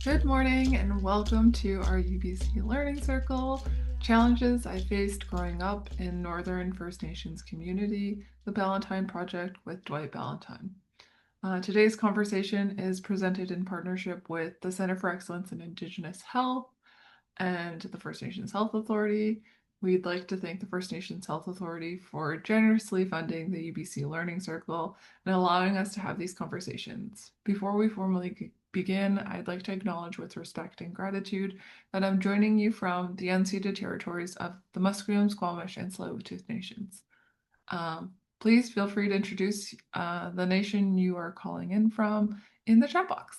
Good morning and welcome to our UBC Learning Circle, Challenges I Faced Growing Up in Northern First Nations Community, the Ballantyne Project with Dwight Ballantyne. Today's conversation is presented in partnership with the Center for Excellence in Indigenous Health and the First Nations Health Authority. We'd like to thank the First Nations Health Authority for generously funding the UBC Learning Circle and allowing us to have these conversations. Before we formally begin, I'd like to acknowledge with respect and gratitude that I'm joining you from the unceded territories of the Musqueam, Squamish, and Tsleil-Waututh Nations. Please feel free to introduce the nation you are calling in from in the chat box.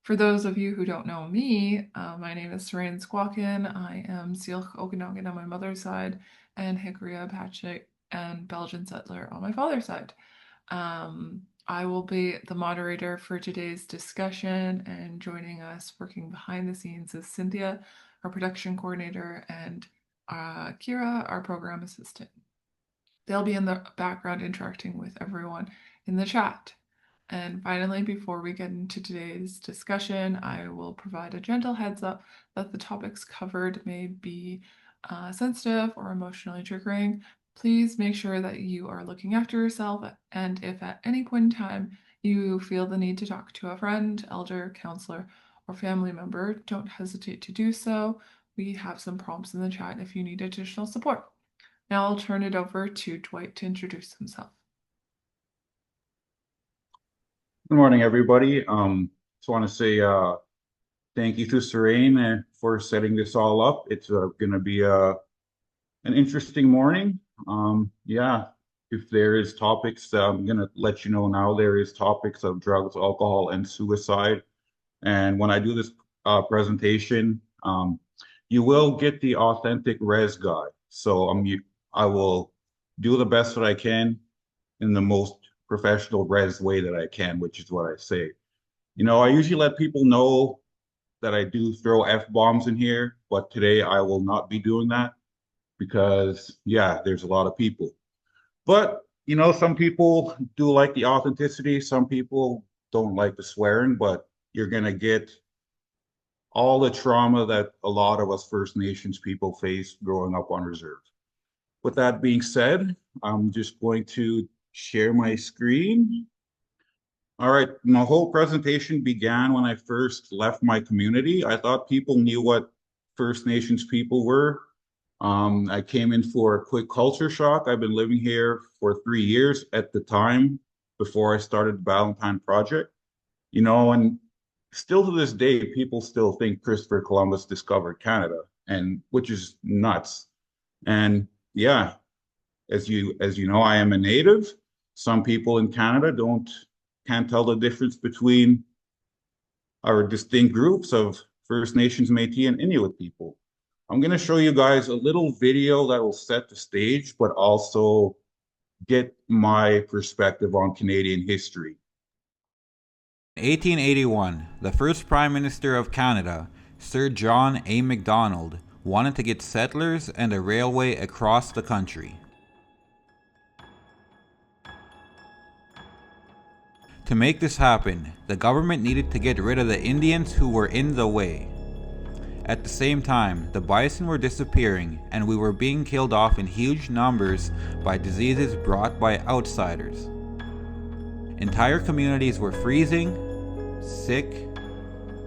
For those of you who don't know me, my name is Sarain Squawkin. I am Syilx Okanagan on my mother's side and Hickory Apache and Belgian settler on my father's side. I will be the moderator for today's discussion, and joining us working behind the scenes is Cynthia, our production coordinator, and Kira, our program assistant. They'll be in the background interacting with everyone in the chat. And finally, before we get into today's discussion, I will provide a gentle heads up that the topics covered may be sensitive or emotionally triggering. Please make sure that you are looking after yourself, and if at any point in time you feel the need to talk to a friend, elder, counselor, or family member, don't hesitate to do so. We have some prompts in the chat if you need additional support. Now I'll turn it over to Dwight to introduce himself. Good morning, everybody. Just want to say thank you to Sarain for setting this all up. It's going to be an interesting morning. If there is topics, I'm going to let you know now, there is topics of drugs, alcohol, and suicide. And when I do this presentation, you will get the authentic res guide. So I will do the best that I can in the most professional res way that I can, which is what I say. I usually let people know that I do throw F-bombs in here, but today I will not be doing that because, there's a lot of people. But, some people do like the authenticity. Some people don't like the swearing, but you're going to get all the trauma that a lot of us First Nations people face growing up on reserve. With that being said, I'm just going to share my screen. All right, my whole presentation began when I first left my community. I thought people knew what First Nations people were. I came in for a quick culture shock. I've been living here for 3 years at the time before I started the Ballantyne Project. And still to this day, people still think Christopher Columbus discovered Canada, and which is nuts. And as you know, I am a native. Some people in Canada can't tell the difference between our distinct groups of First Nations, Métis, and Inuit people. I'm going to show you guys a little video that will set the stage, but also get my perspective on Canadian history. In 1881, the first Prime Minister of Canada, Sir John A. Macdonald, wanted to get settlers and a railway across the country. To make this happen, the government needed to get rid of the Indians who were in the way. At the same time, the bison were disappearing and we were being killed off in huge numbers by diseases brought by outsiders. Entire communities were freezing, sick,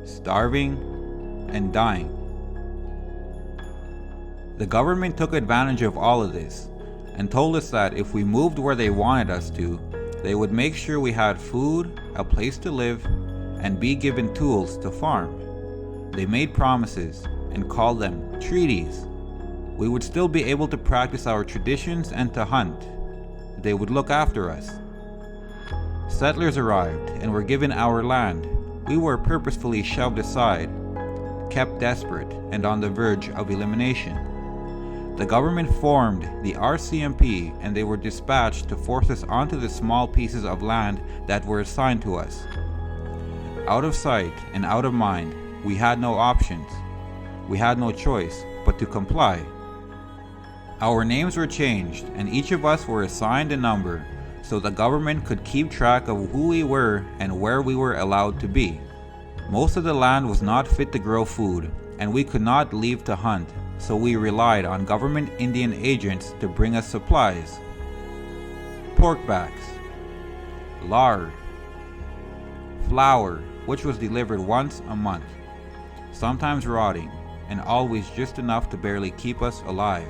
starving, and dying. The government took advantage of all of this and told us that if we moved where they wanted us to, they would make sure we had food, a place to live, and be given tools to farm. They made promises and called them treaties. We would still be able to practice our traditions and to hunt. They would look after us. Settlers arrived and were given our land. We were purposefully shoved aside, kept desperate, and on the verge of elimination. The government formed the RCMP and they were dispatched to force us onto the small pieces of land that were assigned to us. Out of sight and out of mind, we had no options. We had no choice but to comply. Our names were changed and each of us were assigned a number so the government could keep track of who we were and where we were allowed to be. Most of the land was not fit to grow food, and we could not leave to hunt, so we relied on government Indian agents to bring us supplies. Pork backs, lard, flour, which was delivered once a month, sometimes rotting, and always just enough to barely keep us alive.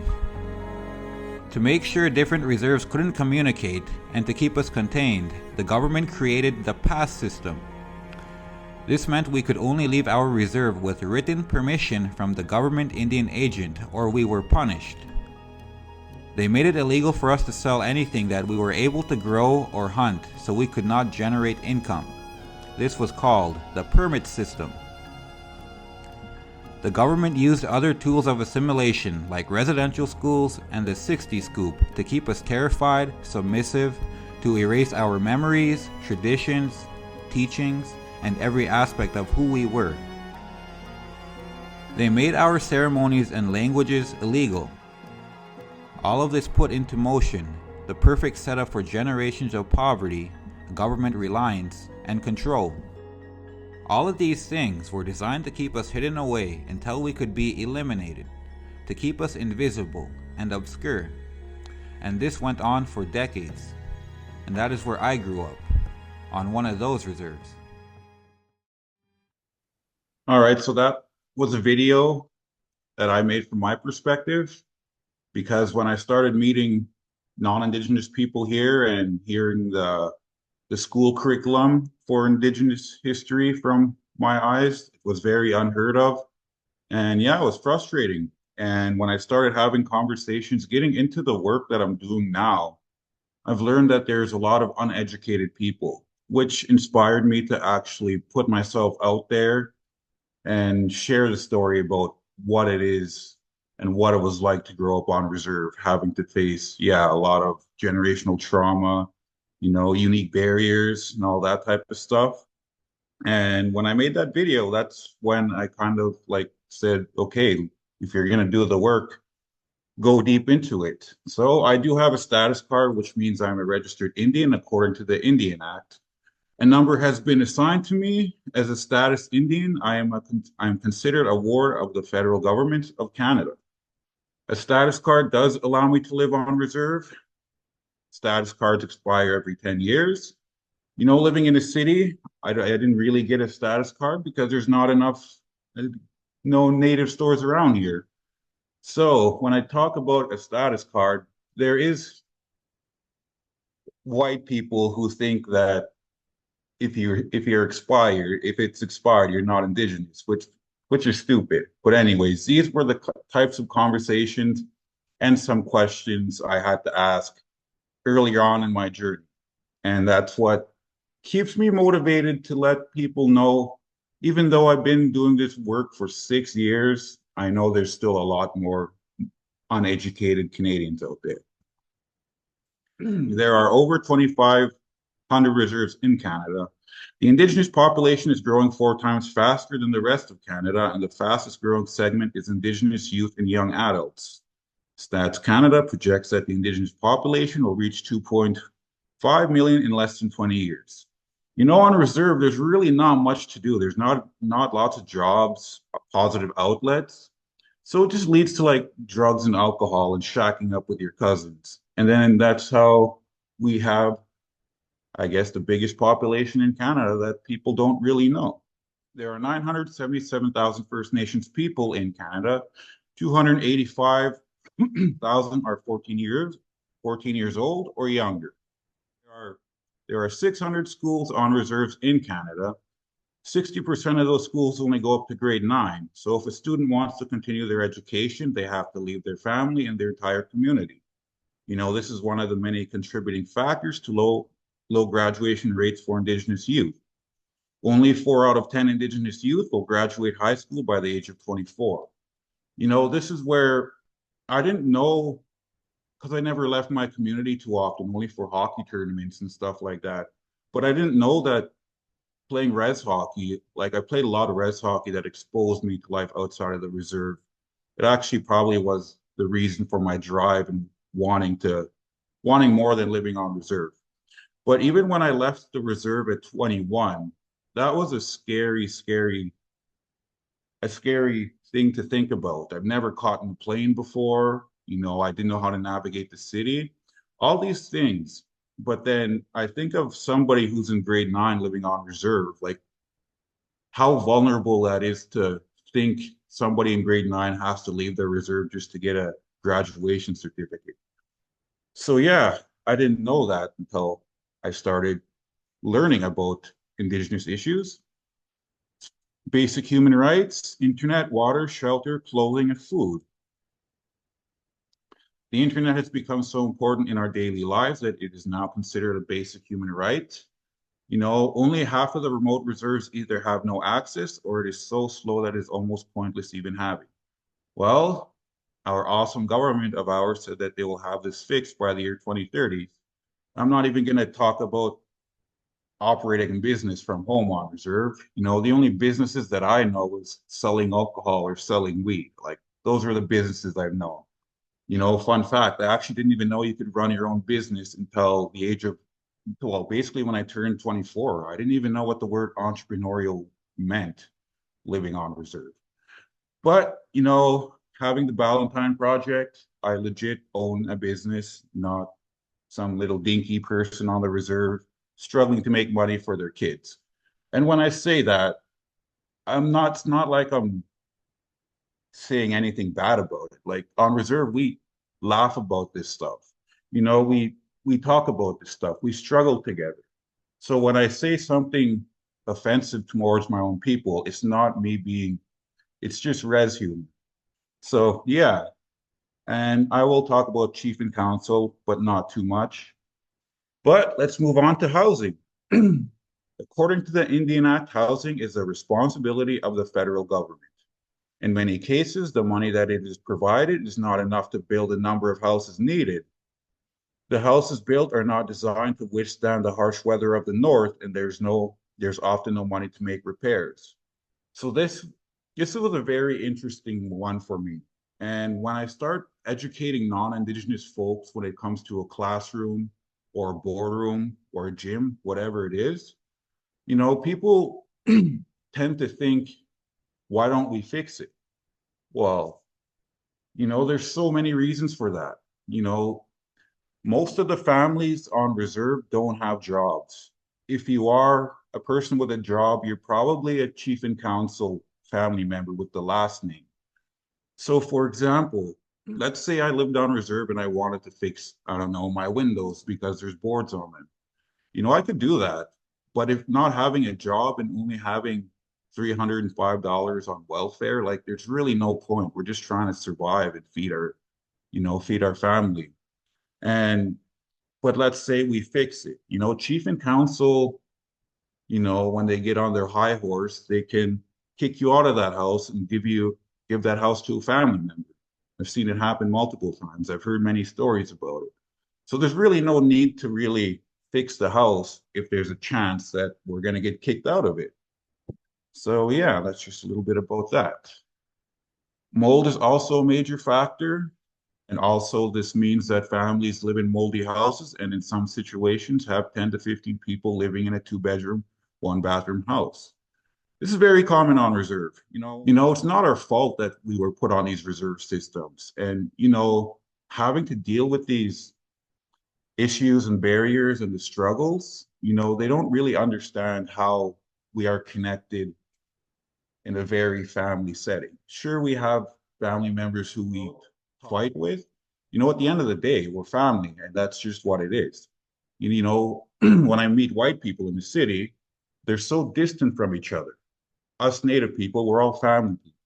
To make sure different reserves couldn't communicate and to keep us contained, the government created the pass system. This meant we could only leave our reserve with written permission from the government Indian agent, or we were punished. They made it illegal for us to sell anything that we were able to grow or hunt, so we could not generate income. This was called the permit system. The government used other tools of assimilation like residential schools and the 60 scoop to keep us terrified, submissive, to erase our memories, traditions, teachings, and every aspect of who we were. They made our ceremonies and languages illegal. All of this put into motion the perfect setup for generations of poverty, government reliance, and control. All of these things were designed to keep us hidden away until we could be eliminated, to keep us invisible and obscure. And this went on for decades. And that is where I grew up, on one of those reserves. All right, so that was a video that I made from my perspective, because when I started meeting non-Indigenous people here and hearing the school curriculum for Indigenous history from my eyes, it was very unheard of. And yeah, it was frustrating. And when I started having conversations, getting into the work that I'm doing now, I've learned that there's a lot of uneducated people, which inspired me to actually put myself out there and share the story about what it is and what it was like to grow up on reserve, having to face, a lot of generational trauma, unique barriers and all that type of stuff. And when I made that video, that's when I kind of like said, okay, if you're going to do the work, go deep into it. So I do have a status card, which means I'm a registered Indian according to the Indian Act. A number has been assigned to me as a status Indian. I'm considered a ward of the federal government of Canada. A status card does allow me to live on reserve. Status cards expire every 10 years. Living in a city, I didn't really get a status card because there's not enough, no native stores around here. So when I talk about a status card, there is white people who think that if it's expired, you're not Indigenous, which is stupid. But anyways, these were the types of conversations and some questions I had to ask earlier on in my journey. And that's what keeps me motivated to let people know, even though I've been doing this work for 6 years, I know there's still a lot more uneducated Canadians out there. There are over 2,500 reserves in Canada. The Indigenous population is growing 4 times faster than the rest of Canada, and the fastest growing segment is Indigenous youth and young adults. Stats Canada projects that the Indigenous population will reach 2.5 million in less than 20 years. On reserve, there's really not much to do. There's not lots of jobs, positive outlets. So it just leads to like drugs and alcohol and shacking up with your cousins. And then that's how we have, I guess, the biggest population in Canada that people don't really know. There are 977,000 First Nations people in Canada. 285,000 are 14 years old or younger. There are 600 schools on reserves in Canada. 60% of those schools only go up to grade 9. So if a student wants to continue their education, they have to leave their family and their entire community. This is one of the many contributing factors to low graduation rates for Indigenous youth. Only 4 out of 10 Indigenous youth will graduate high school by the age of 24. This is where I didn't know, because I never left my community too often, only for hockey tournaments and stuff like that. But I didn't know that playing res hockey, like I played a lot of res hockey that exposed me to life outside of the reserve. It actually probably was the reason for my drive and wanting more than living on reserve. But even when I left the reserve at 21, that was a scary thing to think about. I've never caught in a plane before. I didn't know how to navigate the city, all these things. But then I think of somebody who's in grade nine living on reserve, like how vulnerable that is to think somebody in grade nine has to leave their reserve just to get a graduation certificate. So yeah, I didn't know that until I started learning about Indigenous issues, basic human rights, internet, water, shelter, clothing, and food. The internet has become so important in our daily lives that it is now considered a basic human right. Only half of the remote reserves either have no access or it is so slow that it's almost pointless even having. Well, our awesome government of ours said that they will have this fixed by the year 2030. I'm not even going to talk about operating a business from home on reserve. The only businesses that I know was selling alcohol or selling weed. Like those are the businesses I've known. Fun fact, I actually didn't even know you could run your own business until the age of, well, basically when I turned 24. I didn't even know what the word entrepreneurial meant living on reserve. But, having the Ballantyne Project, I legit own a business, not some little dinky person on the reserve struggling to make money for their kids. And when I say that, it's not like I'm saying anything bad about it. Like on reserve, we laugh about this stuff. We talk about this stuff. We struggle together. So when I say something offensive towards my own people, it's not me being, it's just res humor. So yeah, and I will talk about chief and council, but not too much. But let's move on to housing. According to the Indian Act, housing is a responsibility of the federal government. In many cases, the money that it is provided is not enough to build the number of houses needed. The houses built are not designed to withstand the harsh weather of the north, and there's often no money to make repairs. So this was a very interesting one for me. And when I start educating non-Indigenous folks when it comes to a classroom or a boardroom or a gym, whatever it is, people tend to think, why don't we fix it? Well, there's so many reasons for that. Most of the families on reserve don't have jobs. If you are a person with a job, you're probably a chief and council family member with the last name. So, for example, let's say I lived on reserve and I wanted to fix, I don't know, my windows because there's boards on them. I could do that. But if not having a job and only having $305 on welfare, like there's really no point. We're just trying to survive and feed our family. And but let's say we fix it. Chief and council, when they get on their high horse, they can kick you out of that house and give that house to a family member. I've seen it happen multiple times. I've heard many stories about it. So there's really no need to really fix the house if there's a chance that we're going to get kicked out of it. So yeah, that's just a little bit about that. Mold is also a major factor. And also this means that families live in moldy houses and in some situations have 10 to 15 people living in a two-bedroom, one-bathroom house. This is very common on reserve. It's not our fault that we were put on these reserve systems. And, having to deal with these issues and barriers and the struggles, they don't really understand how we are connected in a very family setting. Sure, we have family members who we fight with. At the end of the day, we're family, and that's just what it is. When I meet white people in the city, they're so distant from each other. Us Native people, we're all family people.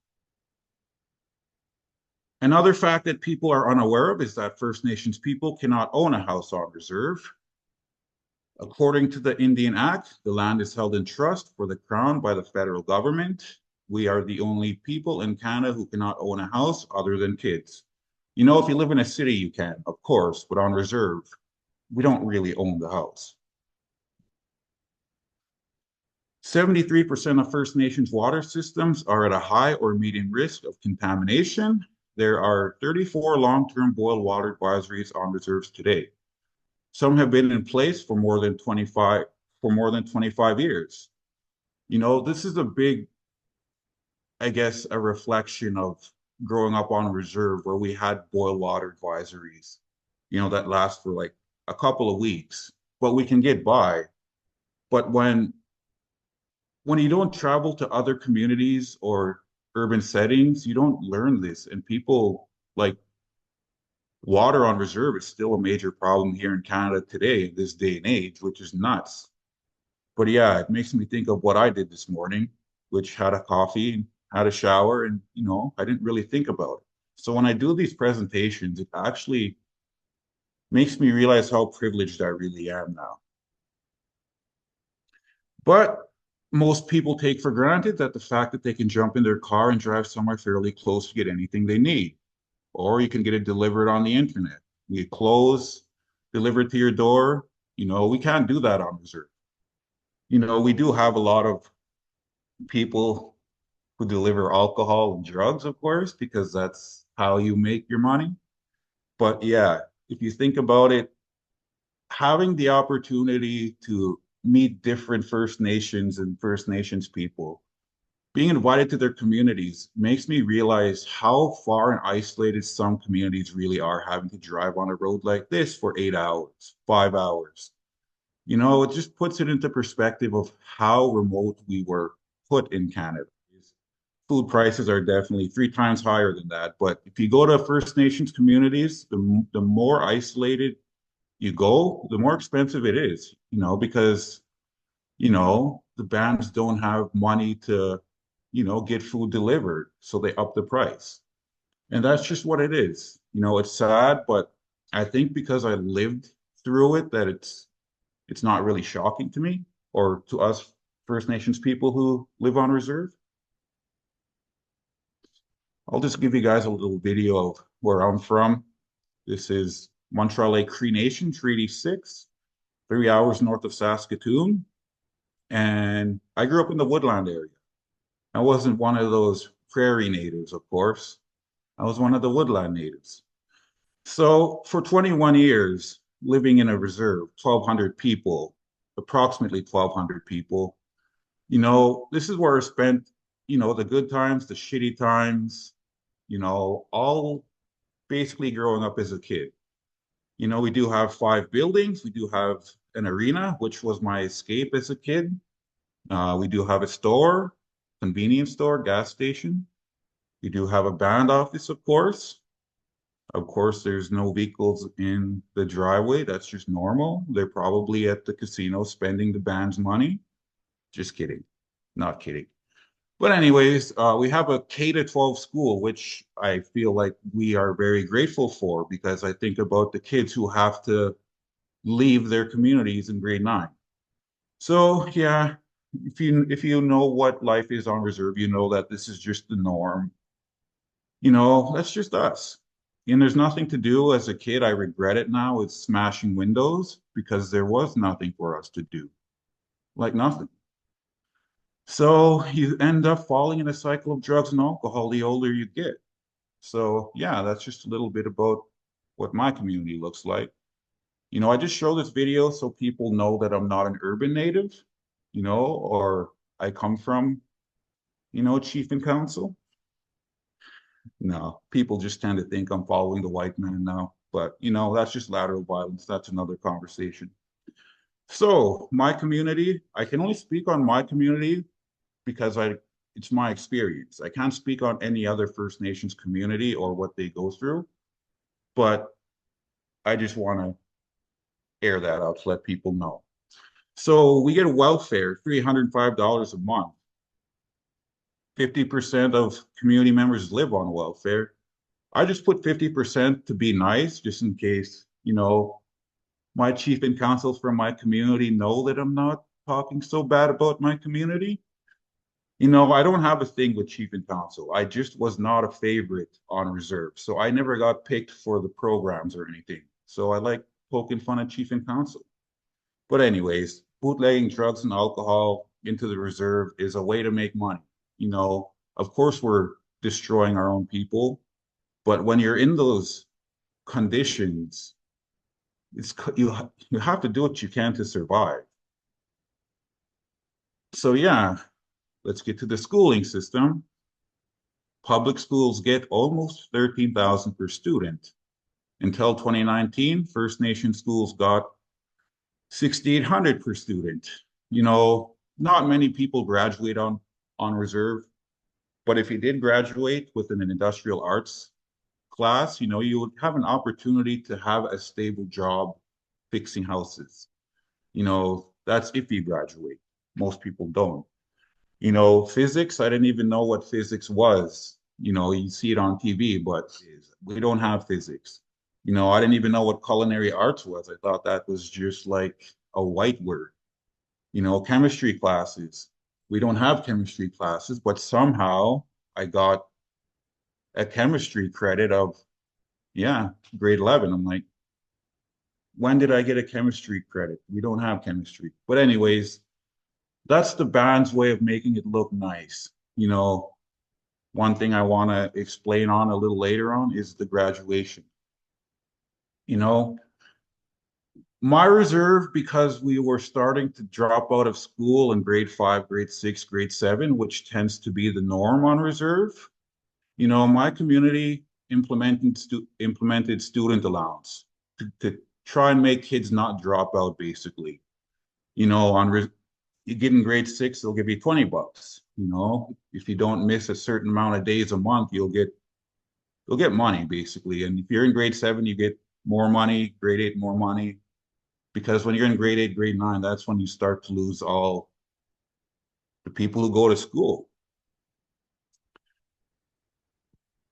Another fact that people are unaware of is that First Nations people cannot own a house on reserve. According to the Indian Act, the land is held in trust for the Crown by the federal government. We are the only people in Canada who cannot own a house other than kids. If you live in a city, you can, of course, but on reserve, we don't really own the house. 73% of First Nations water systems are at a high or medium risk of contamination. There are 34 long-term boil water advisories on reserves today. Some have been in place for more than 25 years. This is a big, I guess, a reflection of growing up on reserve where we had boil water advisories, that last for like a couple of weeks, but we can get by. But when you don't travel to other communities or urban settings, you don't learn this. And people like water on reserve is still a major problem here in Canada today, in this day and age, which is nuts. But yeah, it makes me think of what I did this morning, which had a coffee and had a shower, and I didn't really think about it. So when I do these presentations, it actually makes me realize how privileged I really am now. But most people take for granted that the fact that they can jump in their car and drive somewhere fairly close to get anything they need, or you can get it delivered on the internet. You get clothes delivered to your door. We can't do that on reserve. We do have a lot of people who deliver alcohol and drugs, of course, because that's how you make your money. But yeah, if you think about it, having the opportunity to meet different First Nations and First Nations people, being invited to their communities makes me realize how far and isolated some communities really are, having to drive on a road like this for 8 hours, 5 hours. It just puts it into perspective of how remote we were put in Canada. Food prices are definitely 3 times higher than that. But if you go to First Nations communities, the more isolated you go, the more expensive it is, because, the bands don't have money to, get food delivered. So they up the price. And that's just what it is. It's sad, but I think because I lived through it, that it's not really shocking to me or to us First Nations people who live on reserve. I'll just give you guys a little video of where I'm from. This is Montreal Lake Cree Nation, Treaty 6, 3 hours north of Saskatoon. And I grew up in the woodland area. I wasn't one of those prairie natives, of course. I was one of the woodland natives. So for 21 years, living in a reserve, 1,200 people, approximately 1,200 people, this is where I spent, the good times, the shitty times, all basically growing up as a kid. We do have 5 buildings. We do have an arena, which was my escape as a kid. We do have a store, convenience store, gas station. We do have a band office, of course. Of course, there's no vehicles in the driveway. That's just normal. They're probably at the casino spending the band's money. Just kidding. Not kidding. But anyways, we have a K to 12 school, which I feel like we are very grateful for because I think about the kids who have to leave their communities in grade 9. So yeah, if you know what life is on reserve, you know that this is just the norm. That's just us. And there's nothing to do as a kid. I regret it now. It's smashing windows because there was nothing for us to do. Like nothing. So you end up falling in a cycle of drugs and alcohol the older you get. So yeah, that's just a little bit about what my community looks like. I just show this video so people know that I'm not an urban native, or I come from, chief and council. No, people just tend to think I'm following the white man now. But, that's just lateral violence. That's another conversation. So my community, I can only speak on my community because it's my experience. I can't speak on any other First Nations community or what they go through, but I just want to air that out to let people know. So we get a welfare, $305 a month. 50% of community members live on welfare. I just put 50% to be nice, just in case, my chief and council from my community know that I'm not talking so bad about my community. I don't have a thing with chief and council. I just was not a favorite on reserve. So I never got picked for the programs or anything. So I like poking fun at chief and council. But anyways, bootlegging drugs and alcohol into the reserve is a way to make money. Of course we're destroying our own people, but when you're in those conditions, you have to do what you can to survive. So yeah, let's get to the schooling system. Public schools get almost 13,000 per student. Until 2019, First Nation schools got 6,800 per student. Not many people graduate on reserve, but if you did graduate with an industrial arts class, you would have an opportunity to have a stable job fixing houses. That's if you graduate. Most people don't. Physics, I didn't even know what physics was. You see it on TV, but we don't have physics. I didn't even know what culinary arts was. I thought that was just like a white word. Chemistry classes. We don't have chemistry classes, but somehow I got a chemistry credit of, yeah, grade 11. I'm like, when did I get a chemistry credit? We don't have chemistry. But anyways, that's the band's way of making it look nice. One thing I want to explain on a little later on is the graduation. You know, my reserve, because we were starting to drop out of school in grade 5, grade 6, grade 7, which tends to be the norm on reserve. My community implemented student allowance to try and make kids not drop out, basically. You get in grade 6, they'll give you $20. If you don't miss a certain amount of days a month, you'll get money, basically. And if you're in grade 7, you get more money, grade 8 more money. Because when you're in grade 8, grade 9, that's when you start to lose all the people who go to school.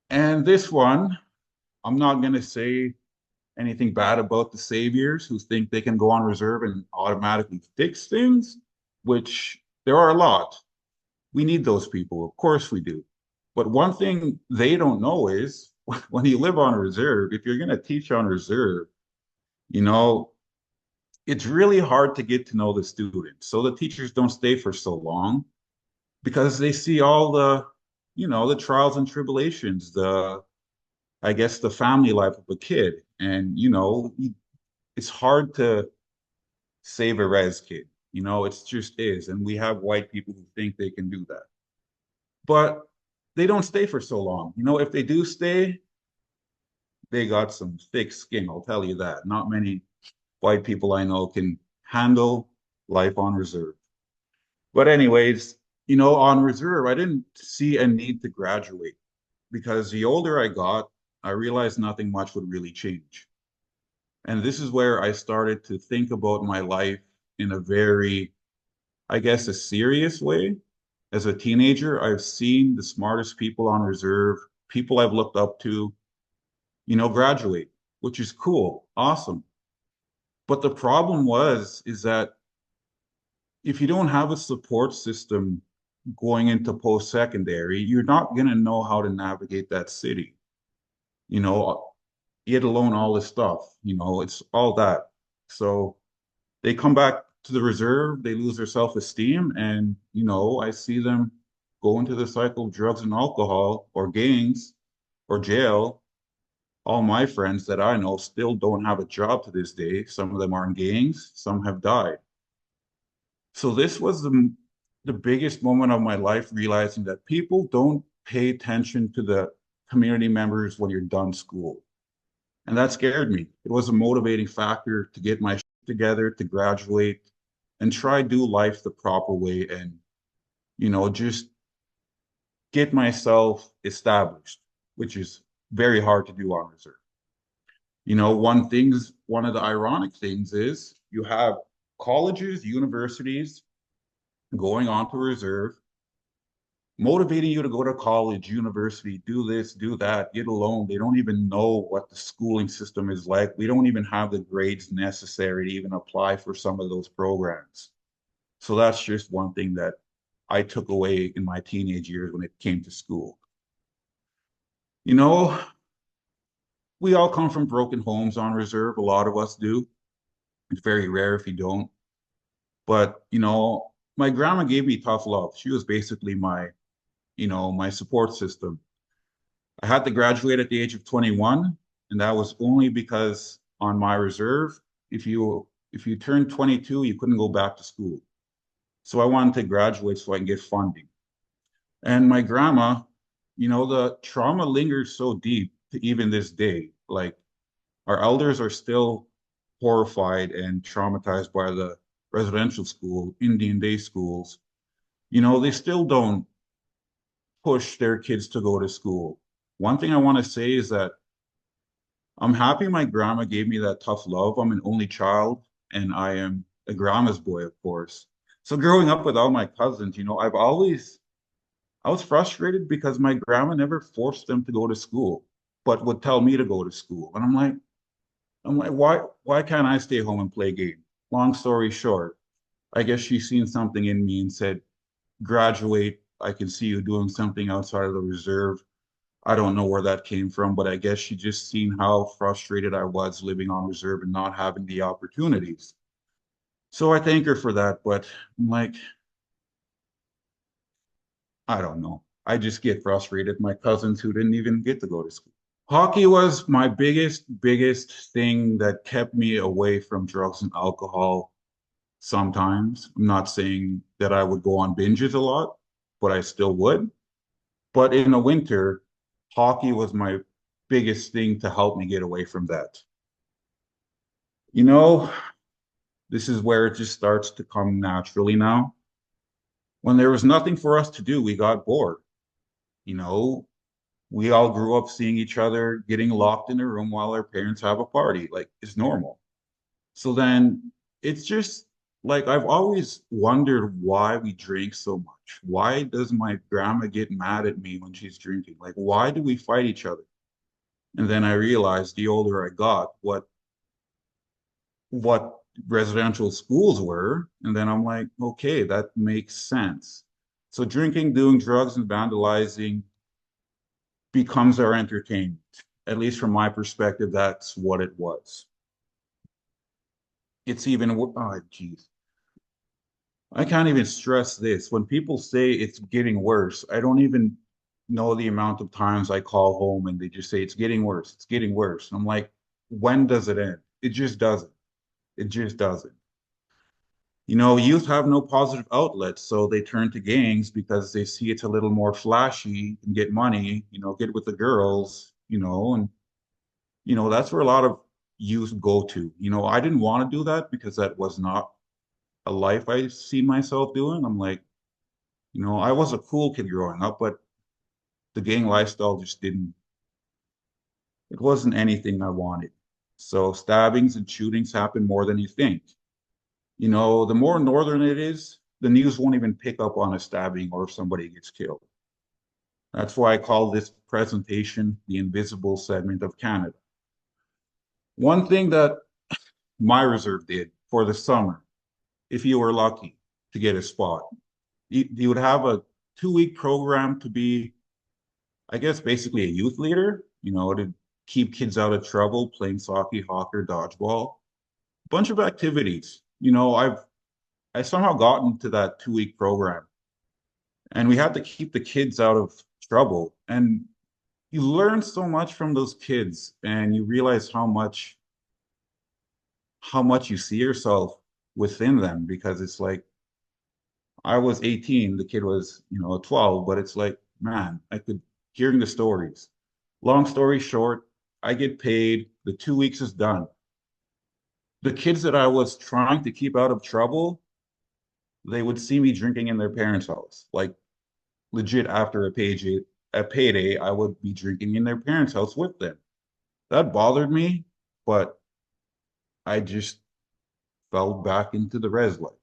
And this one, I'm not going to say anything bad about the saviors who think they can go on reserve and automatically fix things, which there are a lot. We need those people. Of course we do. But one thing they don't know is when you live on reserve, if you're going to teach on reserve, it's really hard to get to know the students. So the teachers don't stay for so long because they see all the trials and tribulations, I guess, the family life of a kid. And, it's hard to save a res kid. It just is. And we have white people who think they can do that. But they don't stay for so long. If they do stay, they got some thick skin, I'll tell you that. Not many white people I know can handle life on reserve. But anyways, on reserve, I didn't see a need to graduate because the older I got, I realized nothing much would really change. And this is where I started to think about my life in a very, I guess, a serious way. As a teenager, I've seen the smartest people on reserve, people I've looked up to, graduate, which is cool, awesome. But the problem is that if you don't have a support system going into post-secondary, you're not going to know how to navigate that city, let alone all this stuff, it's all that. So they come back to the reserve, they lose their self-esteem, and, I see them go into the cycle of drugs and alcohol or gangs or jail. All my friends that I know still don't have a job to this day. Some of them are in gangs, some have died. So this was the biggest moment of my life, realizing that people don't pay attention to the community members when you're done school. And that scared me. It was a motivating factor to get my shit together, to graduate and try do life the proper way and, just get myself established, which is very hard to do on reserve. One of the ironic things is you have colleges, universities going on to reserve, motivating you to go to college, university, do this, do that, get a loan. They don't even know what the schooling system is like. We don't even have the grades necessary to even apply for some of those programs. So that's just one thing that I took away in my teenage years when it came to school. We all come from broken homes on reserve. A lot of us do. It's very rare if you don't. But, my grandma gave me tough love. She was basically my support system. I had to graduate at the age of 21, and that was only because on my reserve, if you turned 22, you couldn't go back to school. So I wanted to graduate so I can get funding. And my grandma, the trauma lingers so deep to even this day. Like our elders are still horrified and traumatized by the residential school, Indian day schools. They still don't push their kids to go to school. One thing I want to say is that I'm happy my grandma gave me that tough love. I'm an only child and I am a grandma's boy, of course. So growing up with all my cousins, I was frustrated because my grandma never forced them to go to school, but would tell me to go to school. And I'm like, why can't I stay home and play game? Long story short, I guess she's seen something in me and said, graduate. I can see you doing something outside of the reserve. I don't know where that came from, but I guess she just seen how frustrated I was living on reserve and not having the opportunities. So I thank her for that, but I'm like, I don't know. I just get frustrated. My cousins who didn't even get to go to school. Hockey was my biggest thing that kept me away from drugs and alcohol sometimes. I'm not saying that I would go on binges a lot, but I still would. But in the winter, hockey was my biggest thing to help me get away from that. You know, this is where it just starts to come naturally now. When there was nothing for us to do, we got bored. You know, we all grew up seeing each other getting locked in a room while our parents have a party. Like it's normal. So then it's just like I've always wondered why we drink so much. Why does my grandma get mad at me when she's drinking? Like, why do we fight each other? And then I realized the older I got what residential schools were. And then I'm like, okay, that makes sense. So drinking, doing drugs, and vandalizing becomes our entertainment. At least from my perspective, that's what it was. It's even, oh, geez. I can't even stress this. When people say it's getting worse, I don't even know the amount of times I call home and they just say it's getting worse. It's getting worse. And I'm like, when does it end? It just doesn't. It just doesn't. Youth have no positive outlets, so they turn to gangs because they see it's a little more flashy and get money, get with the girls, and that's where a lot of youth go to. I didn't want to do that because that was not a life I see myself doing. I'm like, I was a cool kid growing up, but the gang lifestyle just it wasn't anything I wanted. So stabbings and shootings happen more than you think. The more northern it is, the news won't even pick up on a stabbing or if somebody gets killed. That's why I call this presentation the invisible segment of Canada. One thing that my reserve did for the summer, if you were lucky to get a spot, you would have a 2-week program to be, I guess, basically a youth leader, to keep kids out of trouble, playing soccer, hockey, dodgeball, a bunch of activities. I somehow got into that 2-week program and we had to keep the kids out of trouble. And you learn so much from those kids and you realize how much you see yourself within them because it's like I was 18, the kid was, 12, but it's like, man, I could hearing the stories. Long story short, I get paid, the 2 weeks is done. The kids that I was trying to keep out of trouble, they would see me drinking in their parents' house. Like legit after a payday, I would be drinking in their parents' house with them. That bothered me, but I just fell back into the res life.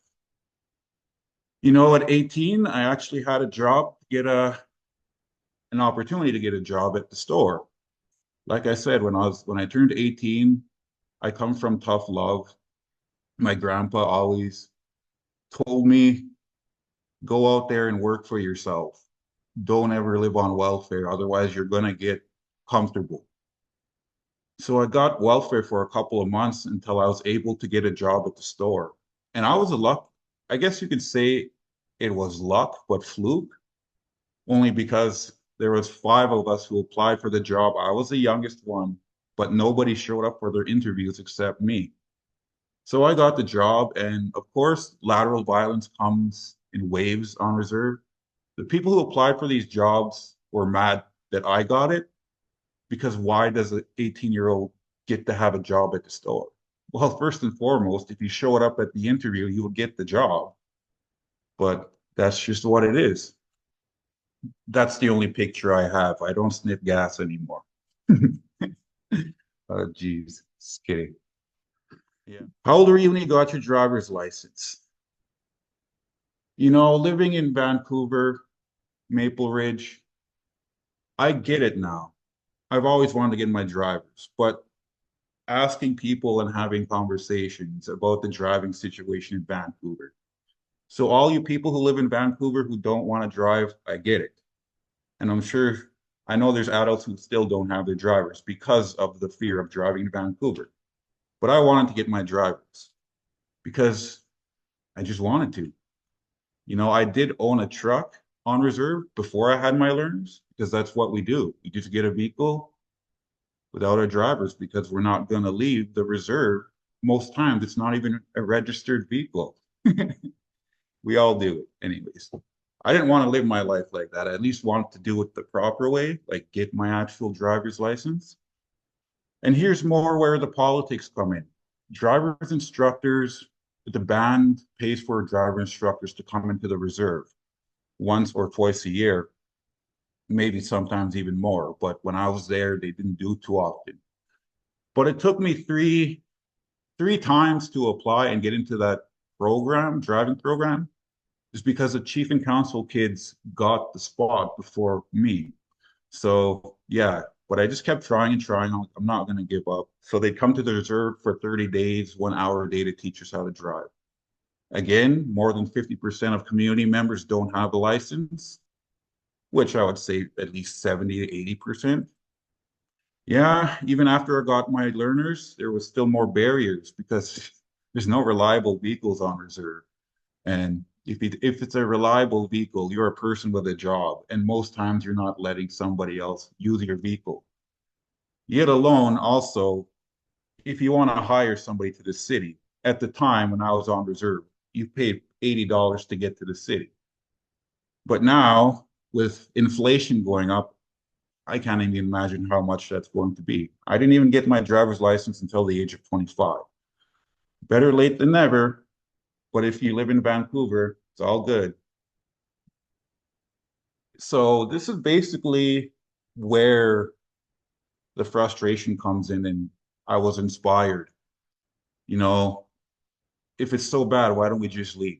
At 18, I actually had a job, get an opportunity to get a job at the store. Like I said, when I turned 18, I come from tough love. My grandpa always told me, go out there and work for yourself. Don't ever live on welfare, otherwise you're gonna get comfortable. So I got welfare for a couple of months until I was able to get a job at the store. And I was a luck, I guess you could say it was luck, but fluke, only because there was 5 of us who applied for the job. I was the youngest one, but nobody showed up for their interviews except me. So I got the job, and of course, lateral violence comes in waves on reserve. The people who applied for these jobs were mad that I got it because why does an 18-year-old get to have a job at the store? Well, first and foremost, if you showed up at the interview, you would get the job, but that's just what it is. That's the only picture I have. I don't sniff gas anymore. Oh, geez. Just kidding. Yeah. How old were you when you got your driver's license? Living in Vancouver, Maple Ridge, I get it now. I've always wanted to get my driver's, but asking people and having conversations about the driving situation in Vancouver. So all you people who live in Vancouver who don't want to drive, I get it. And I know there's adults who still don't have their drivers because of the fear of driving to Vancouver. But I wanted to get my drivers because I just wanted to. I did own a truck on reserve before I had my learners because that's what we do. We just get a vehicle without our drivers because we're not going to leave the reserve. Most times it's not even a registered vehicle. We all do it anyways. I didn't want to live my life like that. I at least wanted to do it the proper way, like get my actual driver's license. And here's more where the politics come in. Drivers instructors, the band pays for driver instructors to come into the reserve once or twice a year, maybe sometimes even more. But when I was there, they didn't do too often. But it took me three times to apply and get into that driving program, just because the chief and council kids got the spot before me. So yeah, but I just kept trying and trying. I'm not going to give up. So they'd come to the reserve for 30 days, 1 hour a day to teach us how to drive. Again, more than 50% of community members don't have a license, which I would say at least 70 to 80%. Yeah, even after I got my learners, there was still more barriers because there's no reliable vehicles on reserve. And if it's a reliable vehicle, you're a person with a job, and most times you're not letting somebody else use your vehicle. Yet alone, also, if you want to hire somebody to the city, at the time when I was on reserve, you paid $80 to get to the city. But now, with inflation going up, I can't even imagine how much that's going to be. I didn't even get my driver's license until the age of 25. Better late than never, but if you live in Vancouver, it's all good. So this is basically where the frustration comes in, and I was inspired. You know, if it's so bad, why don't we just leave?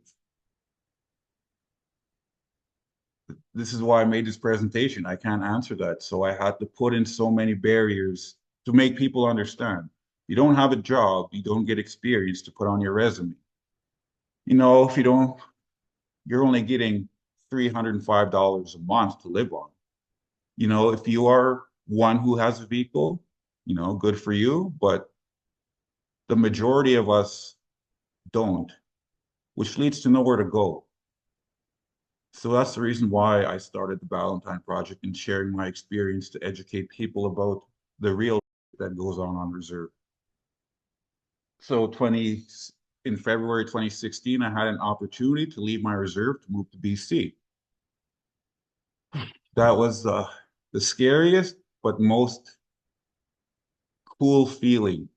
This is why I made this presentation. I can't answer that. So I had to put in so many barriers to make people understand. You don't have a job, you don't get experience to put on your resume. If you don't, you're only getting $305 a month to live on. If you are one who has a vehicle, good for you, but the majority of us don't, which leads to nowhere to go. So that's the reason why I started the Ballantyne Project and sharing my experience to educate people about the real that goes on reserve. So in February 2016, I had an opportunity to leave my reserve to move to BC. That was the scariest but most cool feeling,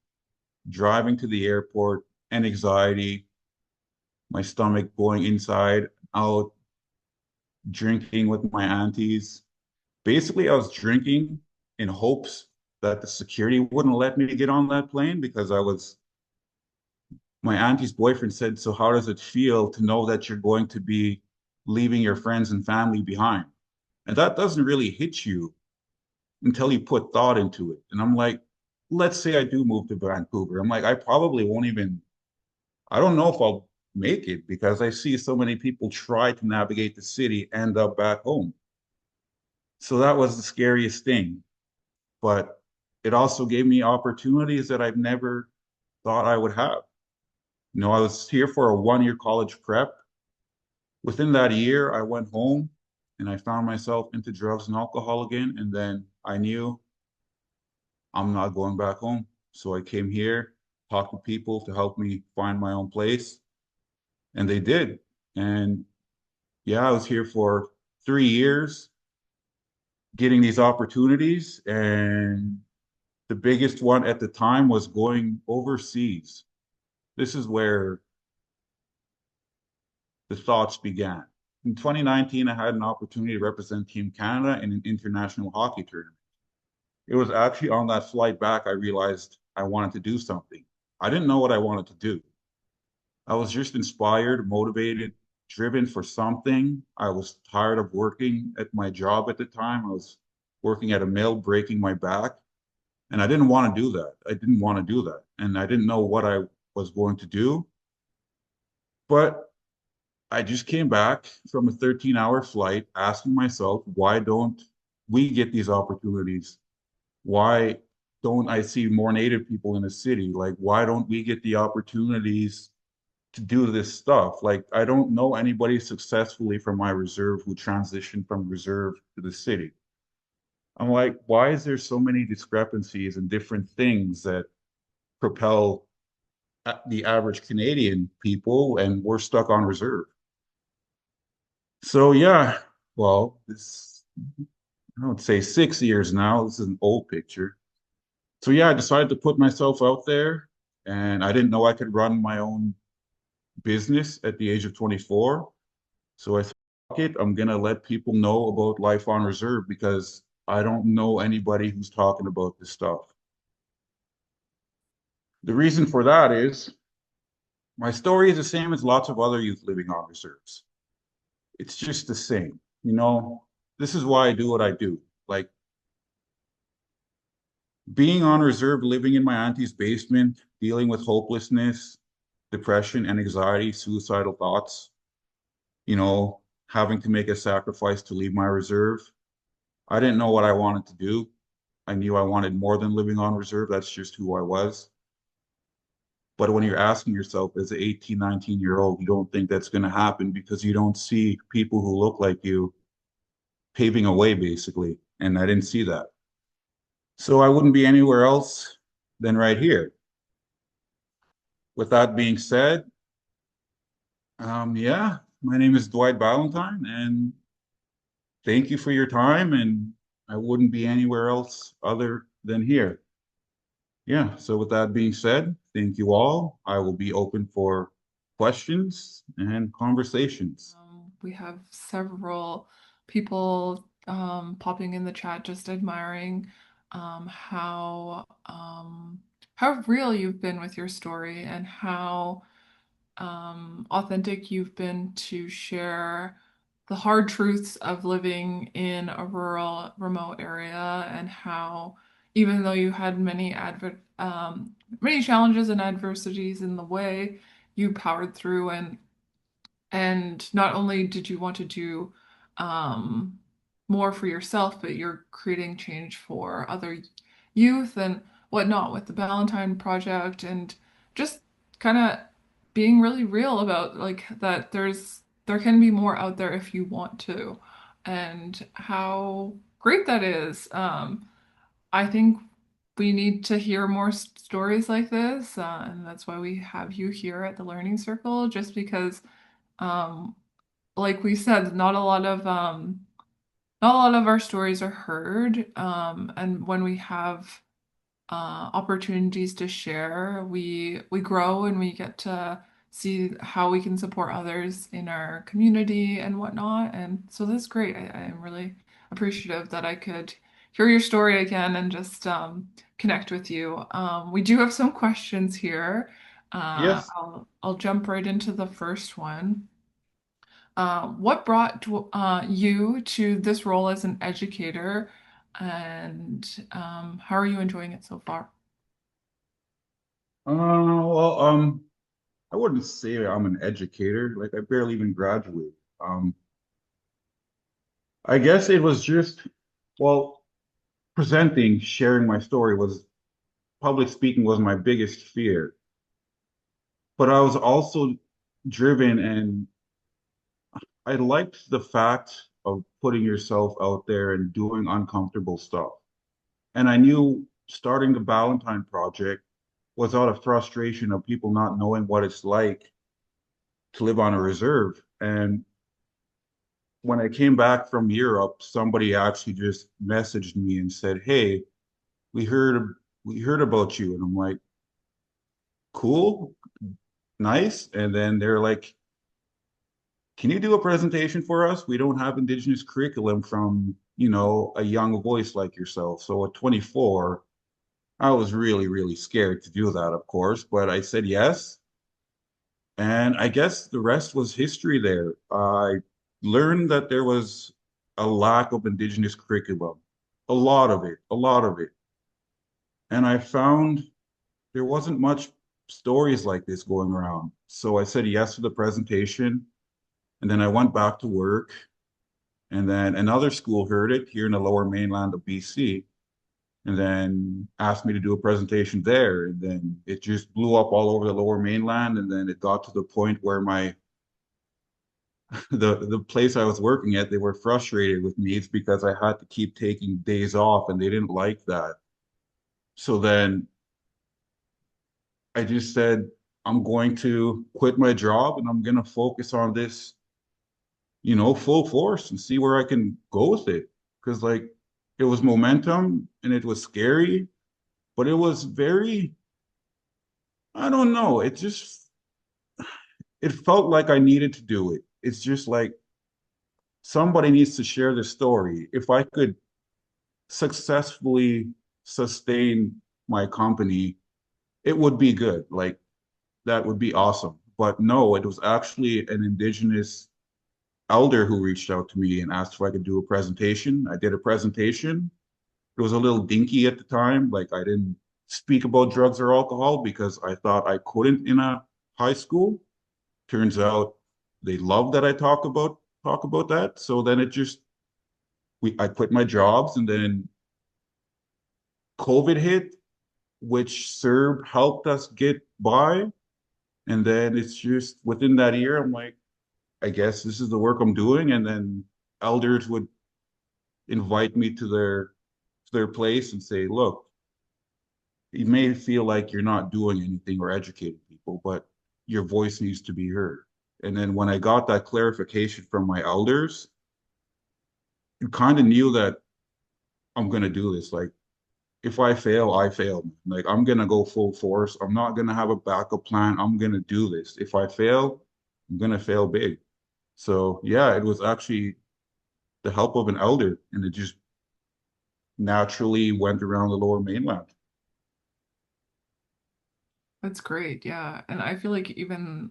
driving to the airport and anxiety, my stomach going inside, out, drinking with my aunties. Basically, I was drinking in hopes that the security wouldn't let me get on that plane because my auntie's boyfriend said, "So how does it feel to know that you're going to be leaving your friends and family behind?" And that doesn't really hit you until you put thought into it. And I'm like, let's say I do move to Vancouver. I'm like, I probably won't even, I don't know if I'll make it because I see so many people try to navigate the city, end up back home. So that was the scariest thing. But it also gave me opportunities that I've never thought I would have. I was here for a 1 year college prep. Within that year, I went home and I found myself into drugs and alcohol again. And then I knew I'm not going back home. So I came here, talked to people to help me find my own place. And they did. And yeah, I was here for 3 years getting these opportunities. And the biggest one at the time was going overseas. This is where the thoughts began. In 2019, I had an opportunity to represent Team Canada in an international hockey tournament. It was actually on that flight back I realized I wanted to do something. I didn't know what I wanted to do. I was just inspired, motivated, driven for something. I was tired of working at my job at the time. I was working at a mill, breaking my back, and I didn't want to do that. I didn't want to do that. And I didn't know what I was going to do. But I just came back from a 13-hour flight asking myself, why don't we get these opportunities? Why don't I see more Native people in the city? Like, why don't we get the opportunities to do this stuff? Like, I don't know anybody successfully from my reserve who transitioned from reserve to the city. I'm like, why is there so many discrepancies and different things that propel the average Canadian people and we're stuck on reserve? So yeah, well, this I would say 6 years now. This is an old picture. So yeah, I decided to put myself out there, and I didn't know I could run my own business at the age of 24. So I thought, "Fuck it, I'm gonna let people know about life on reserve because I don't know anybody who's talking about this stuff." The reason for that is my story is the same as lots of other youth living on reserves. It's just the same. This is why I do what I do. Like being on reserve, living in my auntie's basement, dealing with hopelessness, depression, and anxiety, suicidal thoughts, having to make a sacrifice to leave my reserve. I didn't know what I wanted to do. I knew I wanted more than living on reserve. That's just who I was. But when you're asking yourself as an 18, 19-year-old, you don't think that's going to happen because you don't see people who look like you paving a way, basically. And I didn't see that. So I wouldn't be anywhere else than right here. With that being said, yeah, my name is Dwight Ballantyne, and thank you for your time. And I wouldn't be anywhere else other than here. Yeah, so with that being said, thank you all. I will be open for questions and conversations. We have several people popping in the chat just admiring how real you've been with your story and how authentic you've been to share the hard truths of living in a rural, remote area, and how even though you had many challenges and adversities in the way, you powered through and not only did you want to do um, more for yourself, but you're creating change for other youth and whatnot with the Ballantyne Project and just kind of being really real about like that there can be more out there if you want to and how great that is. I think we need to hear more stories like this, and that's why we have you here at the Learning Circle, just because um, like we said, not a lot of our stories are heard. And when we have opportunities to share, we grow and we get to see how we can support others in our community and whatnot. And so that's great. I'm really appreciative that I could hear your story again and just connect with you. We do have some questions here. Yes. I'll jump right into the first one. What brought you to this role as an educator, and how are you enjoying it so far? Well, I wouldn't say I'm an educator. Like I barely even graduated. Um, I guess it was just, well, presenting, sharing my story was public speaking was my biggest fear. But I was also driven and I liked the fact of putting yourself out there and doing uncomfortable stuff. And I knew starting the Ballantyne Project was out of frustration of people not knowing what it's like to live on a reserve. And when I came back from Europe, somebody actually just messaged me and said, "Hey, we heard we heard about you." And I'm like, "Cool, nice." And then they're like, "Can you do a presentation for us? We don't have Indigenous curriculum from, a young voice like yourself." So at 24, I was really, really scared to do that, of course, but I said yes. And I guess the rest was history there. I learned that there was a lack of Indigenous curriculum, a lot of it, a lot of it. And I found there wasn't much stories like this going around. So I said yes to the presentation, and then I went back to work. And then another school heard it here in the lower mainland of BC, and then asked me to do a presentation there. And then it just blew up all over the lower mainland. And then it got to the point where my the place I was working at, they were frustrated with me. It's because I had to keep taking days off and they didn't like that. So then I just said, I'm going to quit my job and I'm going to focus on this, full force and see where I can go with it. Because, like, it was momentum and it was scary, but it was very, I don't know, it felt like I needed to do it. It's just like somebody needs to share the story. If I could successfully sustain my company, it would be good. Like, that would be awesome. But no, it was actually an Indigenous elder who reached out to me and asked if I could do a presentation. I did a presentation. It was a little dinky at the time. Like, I didn't speak about drugs or alcohol because I thought I couldn't in a high school. Turns out they love that I talk about that. So then it just I quit my jobs, and then COVID hit, which CERB helped us get by. And then it's just within that year, I'm like, I guess this is the work I'm doing. And then elders would invite me to their place and say, look, you may feel like you're not doing anything or educating people, but your voice needs to be heard. And then when I got that clarification from my elders, you kind of knew that I'm gonna do this. Like, if I fail, I fail. Like, I'm gonna go full force. I'm not gonna have a backup plan. I'm gonna do this. If I fail, I'm gonna fail big. So yeah, it was actually the help of an elder, and it just naturally went around the lower mainland. That's great. Yeah. And I feel like even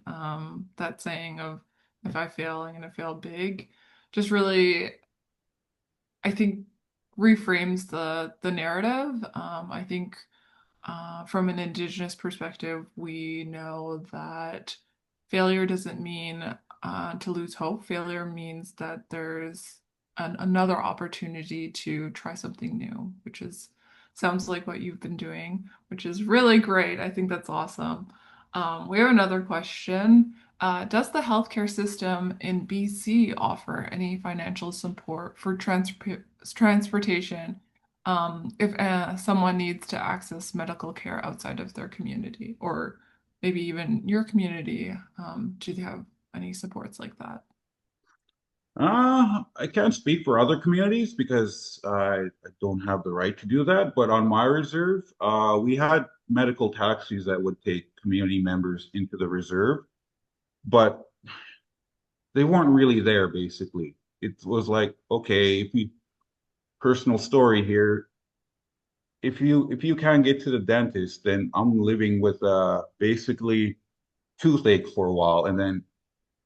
that saying of if I fail, I'm gonna fail big, just really, I think, reframes the narrative. I think from an Indigenous perspective, we know that failure doesn't mean to lose hope. Failure means that there's another opportunity to try something new, which is sounds like what you've been doing, which is really great. I think that's awesome. We have another question. Does the healthcare system in BC offer any financial support for transportation if someone needs to access medical care outside of their community or maybe even your community? Do they have any supports like that? I can't speak for other communities because I don't have the right to do that. But on my reserve, we had medical taxis that would take community members into the reserve, but they weren't really there, basically. It was like, okay, if you personal story here, if you can't get to the dentist, then I'm living with basically toothache for a while, and then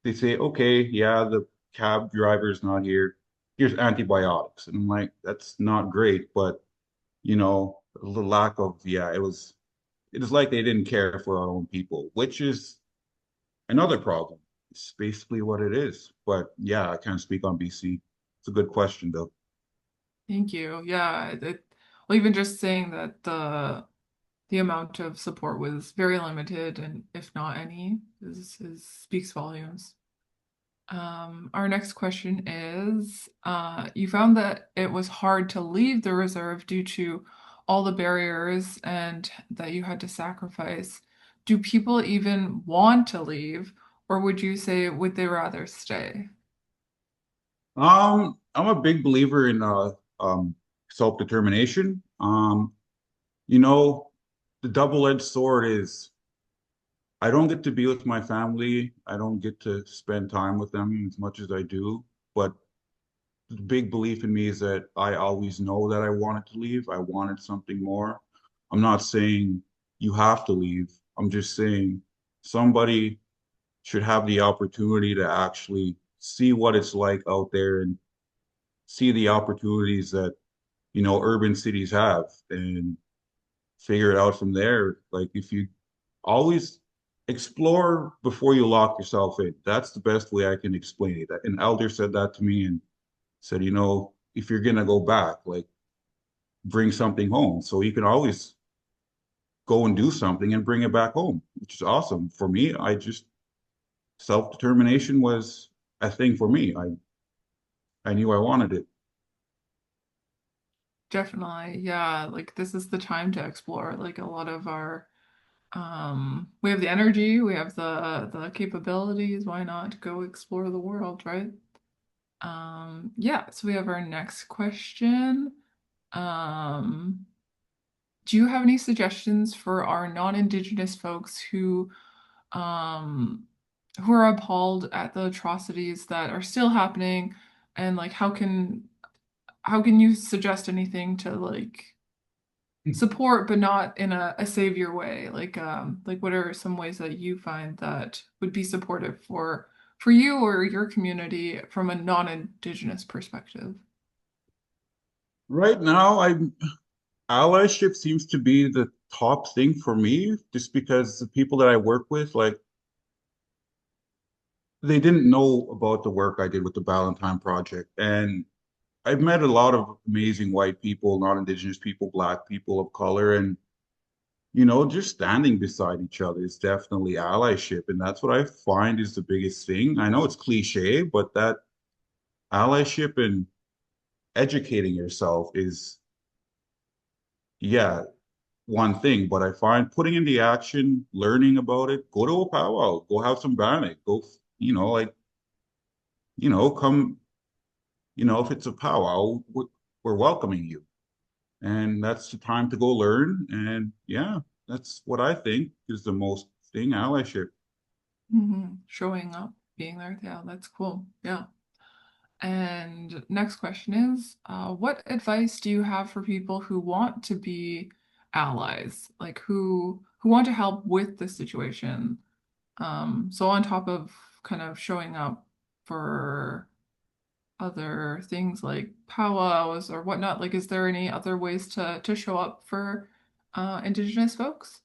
they say, okay, yeah, the cab driver's not here. Here's antibiotics. And I'm like, that's not great, but the lack of, yeah, it was like they didn't care for our own people, which is another problem. It's basically what it is. But yeah, I can't speak on BC. It's a good question though. Thank you. Yeah, well, even just saying that the amount of support was very limited, and if not any, is speaks volumes. Our next question is, you found that it was hard to leave the reserve due to all the barriers and that you had to sacrifice. Do people even want to leave, or would you say would they rather stay? I'm a big believer in self-determination. You know, the double-edged sword is I don't get to be with my family. I don't get to spend time with them as much as I do. But the big belief in me is that I always know that I wanted to leave. I wanted something more. I'm not saying you have to leave. I'm just saying somebody should have the opportunity to actually see what it's like out there and see the opportunities that, urban cities have and figure it out from there. Like if you always explore before you lock yourself in. That's the best way I can explain it. An elder said that to me and said, if you're gonna go back, like bring something home. So you can always go and do something and bring it back home, which is awesome. For me, I just self-determination was a thing for me. I knew I wanted it. Definitely. Yeah, like this is the time to explore. Like a lot of our we have the energy, we have the capabilities. Why not go explore the world, right? Yeah, so we have our next question. Um, do you have any suggestions for our non-Indigenous folks um who are appalled at the atrocities that are still happening and like how can you suggest anything to like support but not in a savior way like what are some ways that you find that would be supportive for you or your community from a non-Indigenous perspective? Right now, allyship seems to be the top thing for me, just because the people that I work with, like, they didn't know about the work I did with the Ballantyne Project. And I've met a lot of amazing white people, non-Indigenous people, Black people of color, and just standing beside each other is definitely allyship. And that's what I find is the biggest thing. I know it's cliche, but that allyship and educating yourself is, yeah, one thing. But I find putting in the action, learning about it, go to a powwow, go have some bannock, go, like, come, if it's a powwow, we're welcoming you. And that's the time to go learn. And yeah, that's what I think is the most thing allyship. Showing up, being there, yeah, that's cool. Yeah. And next question is, what advice do you have for people who want to be allies, like who want to help with the situation? So on top of kind of showing up for other things like powwows or whatnot, like is there any other ways to show up for Indigenous folks?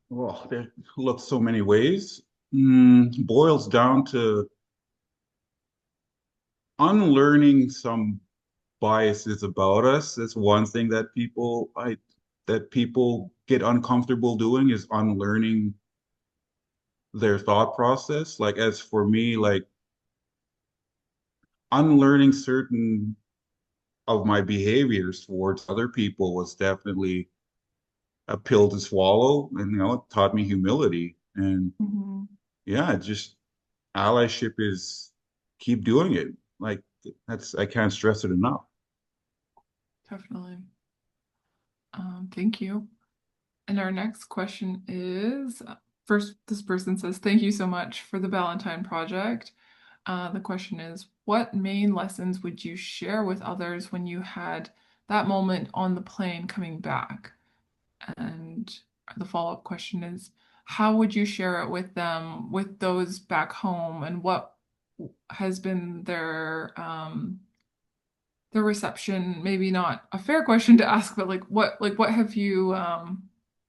Well, there looks so many ways. Boils down to unlearning some biases about us. That's one thing that people get uncomfortable doing is unlearning their thought process. Like as for me, like unlearning certain of my behaviors towards other people was definitely a pill to swallow, and it taught me humility. And Mhm. yeah, just allyship is keep doing it. Like I can't stress it enough. Definitely. Thank you. And our next question is first, this person says, thank you so much for the Ballantyne Project. The question is, what main lessons would you share with others when you had that moment on the plane coming back? And the follow-up question is, how would you share it with them, with those back home, and what has been their reception? Maybe not a fair question to ask, but like what have you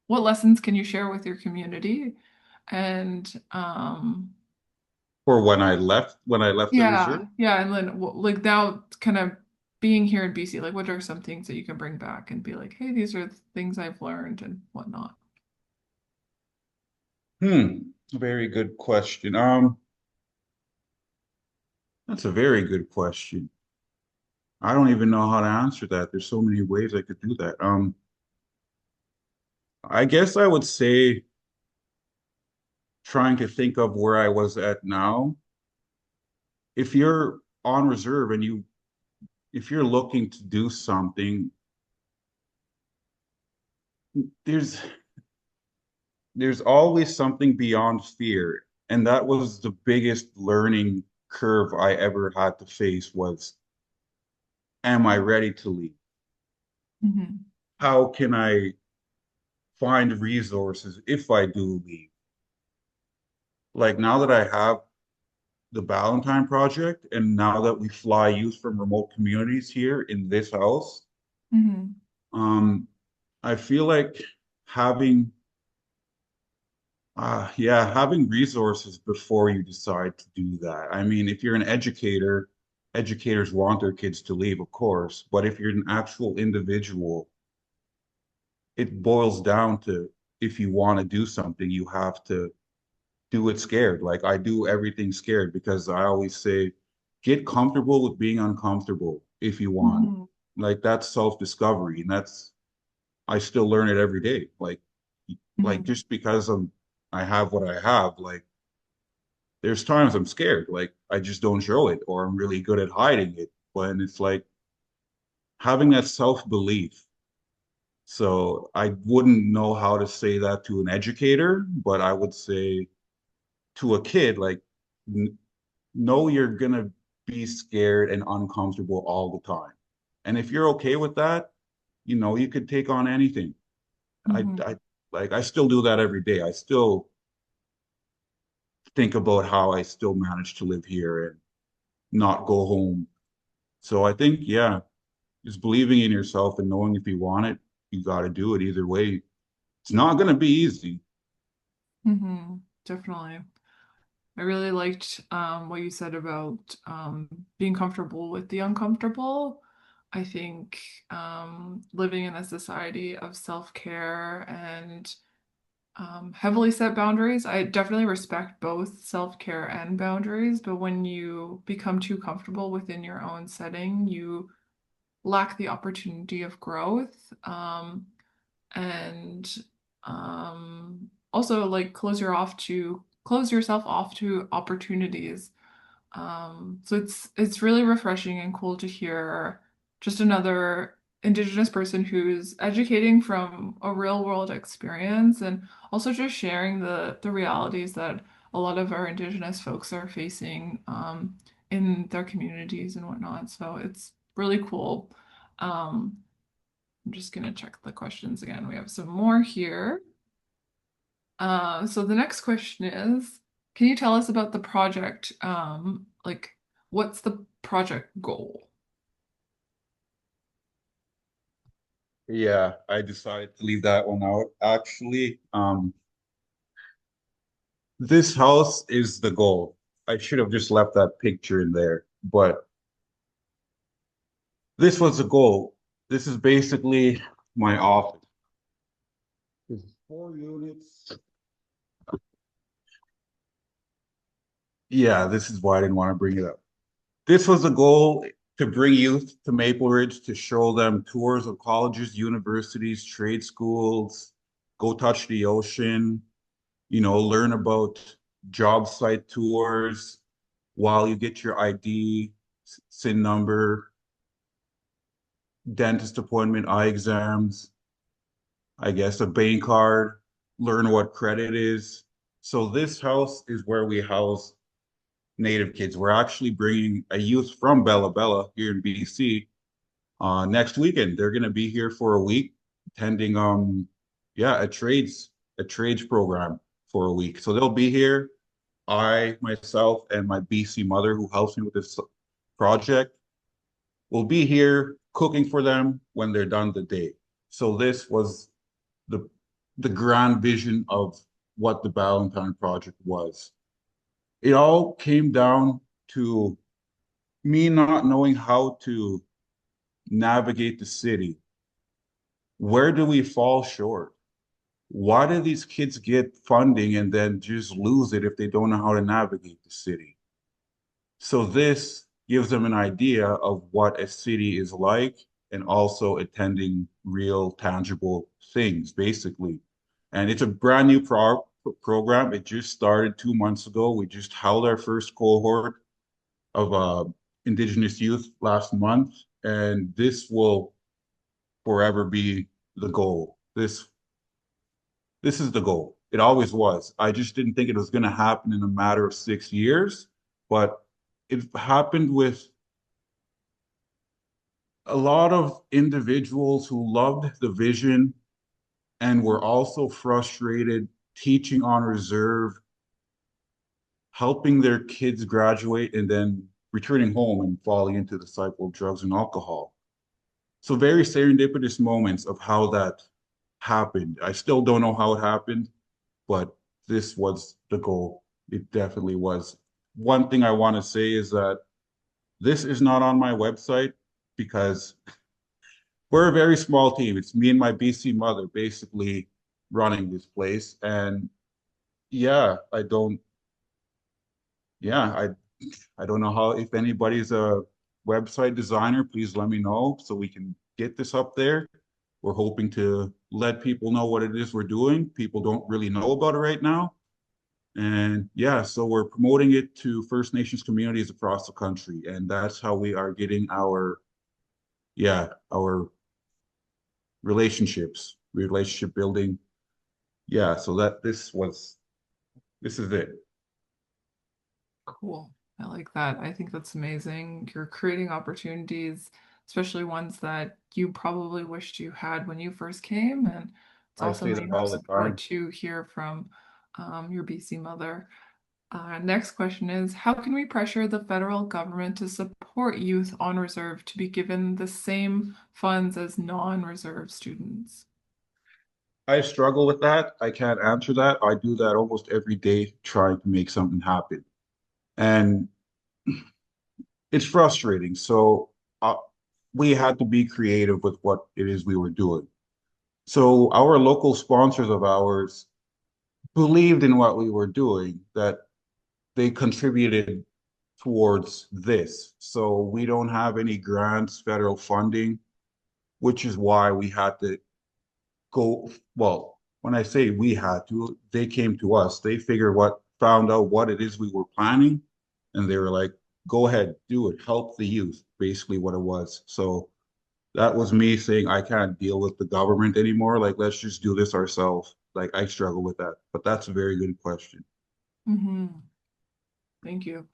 what lessons can you share with your community? And Or when I left the reserve. yeah, and then like now kind of being here in BC, like what are some things that you can bring back and be like, hey, these are the things I've learned and whatnot. Very good question. That's a very good question. I don't even know how to answer that. There's so many ways I could do that. I guess I would say trying to think of where I was at now. if you're on reserve and if you're looking to do something, there's there's always something beyond fear. And that was the biggest learning curve I ever had to face was, am I ready to leave? Mm-hmm. How can I find resources if I do leave? Like now that I have the Ballantyne Project, and now that we fly youth from remote communities here in this house, Mm-hmm. um, I feel like having having resources before you decide to do that. I mean, if you're an educator, educators want their kids to leave, of course, but if you're an actual individual, it boils down to if you want to do something, you have to do it scared. Like I do everything scared because I always say, get comfortable with being uncomfortable if you want. Mm-hmm. Like that's self-discovery, and that's I still learn it every day. Like Mm-hmm. just because I have what I have, like there's times I'm scared, like I just don't show it, or I'm really good at hiding it. But it's like having that self-belief. So I wouldn't know how to say that to an educator, but I would say to a kid, like, know you're gonna be scared and uncomfortable all the time. And if you're okay with that, you could take on anything. Mm-hmm. I still do that every day. I still think about how I still manage to live here and not go home. So I think, yeah, just believing in yourself and knowing if you want it, you got to do it either way. It's not going to be easy. Mm-hmm. Definitely. I really liked what you said about being comfortable with the uncomfortable. I think living in a society of self-care and heavily set boundaries, I definitely respect both self-care and boundaries, but when you become too comfortable within your own setting, you lack the opportunity of growth. And also like close yourself off to opportunities. So it's really refreshing and cool to hear just another Indigenous person who's educating from a real world experience and also just sharing the realities that a lot of our Indigenous folks are facing in their communities and whatnot. So it's really cool. Um, I'm just gonna check the questions again. We have some more here. So the next question is, can you tell us about the project? Like, what's the project goal? Yeah, I decided to leave that one out. Actually, this house is the goal. I should have just left that picture in there, but this was the goal. This is basically my office. This is 4 units. Yeah, this is why I didn't want to bring it up. This was the goal to bring youth to Maple Ridge to show them tours of colleges, universities, trade schools, go touch the ocean, learn about job site tours while you get your ID, SIN number, dentist appointment, eye exams, I guess a bank card, learn what credit is. So this house is where we house Native kids. We're actually bringing a youth from Bella Bella here in BC next weekend. They're going to be here for a week, attending yeah, a trades program for a week. So they'll be here. I myself and my BC mother, who helps me with this project, will be here cooking for them when they're done the day. So this was the the grand vision of what the Ballantyne Project was. It all came down to me not knowing how to navigate the city. Where do we fall short? Why do these kids get funding and then just lose it if they don't know how to navigate the city? So this gives them an idea of what a city is like and also attending real tangible things, basically. And it's a brand new program. It just started 2 months ago. We just held our first cohort. of Indigenous youth last month, and this will forever be the goal. This is the goal. It always was. I just didn't think it was going to happen in a matter of 6 years, but it happened with a lot of individuals who loved the vision and were also frustrated teaching on reserve, helping their kids graduate, and then returning home and falling into the cycle of drugs and alcohol. So very serendipitous moments of how that happened. I still don't know how it happened, but this was the goal. It definitely was. One thing I want to say is that this is not on my website because we're a very small team. It's me and my BC mother basically running this place. And yeah, yeah, I don't know how, if anybody's a website designer, please let me know so we can get this up there. We're hoping to let people know what it is we're doing. People don't really know about it right now. And yeah, so we're promoting it to First Nations communities across the country. And that's how we are getting our relationship building. Yeah, so this is it. Cool. I like that. I think that's amazing. You're creating opportunities, especially ones that you probably wished you had when you first came. And it's I awesome say that that you have all the support time. to hear from your BC mother. Next question is, how can we pressure the federal government to support youth on reserve to be given the same funds as non-reserve students? I struggle with that. I can't answer that. I do that almost every day trying to make something happen. And it's frustrating. So we had to be creative with what it is we were doing. So our local sponsors of ours believed in what we were doing, that they contributed towards this. So we don't have any grants, federal funding, which is why we had to go. Well, when I say we had to, they came to us. They found out what it is we were planning, and they were like, go ahead, do it, help the youth, basically what it was. So that was me saying, I can't deal with the government anymore. Like, let's just do this ourselves. Like, I struggle with that. But that's a very good question. Hmm. Thank you.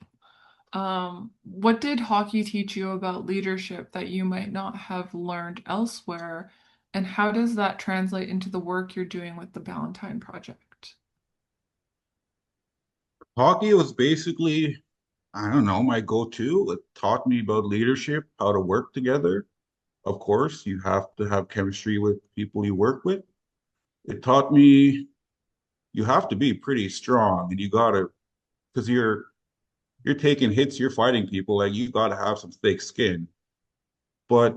What did hockey teach you about leadership that you might not have learned elsewhere? And how does that translate into the work you're doing with the Ballantyne Project? Hockey was basically, I don't know, my go-to. It taught me about leadership, how to work together. Of course, you have to have chemistry with people you work with. It taught me you have to be pretty strong and you gotta, because you're taking hits, you're fighting people, like you gotta have some thick skin. But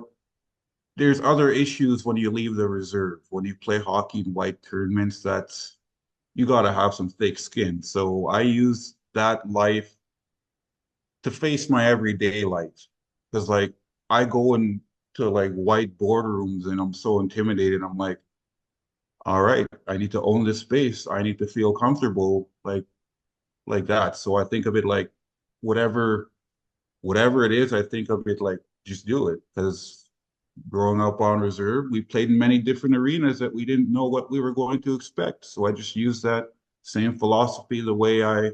there's other issues when you leave the reserve. When you play hockey in white tournaments, that's you gotta have some thick skin. So I use that life to face my everyday life. Because like I go into like white boardrooms and I'm so intimidated. I'm like, all right, I need to own this space. I need to feel comfortable like that. So I think of it like whatever whatever it is, I think of it like just do it. Because growing up on reserve, we played in many different arenas that we didn't know what we were going to expect. So I just use that same philosophy the way I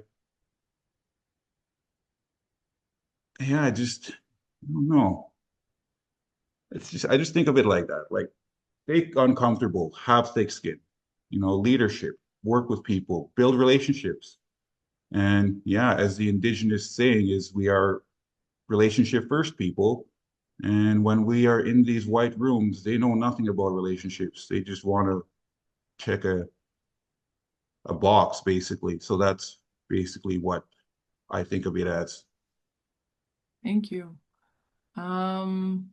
don't know. I just think of it like that. Like stay uncomfortable, have thick skin, leadership, work with people, build relationships. And yeah, as the Indigenous saying is, we are relationship first people. And when we are in these white rooms, they know nothing about relationships. They just want to check a box, basically. So that's basically what I think of it as. Thank you. Um,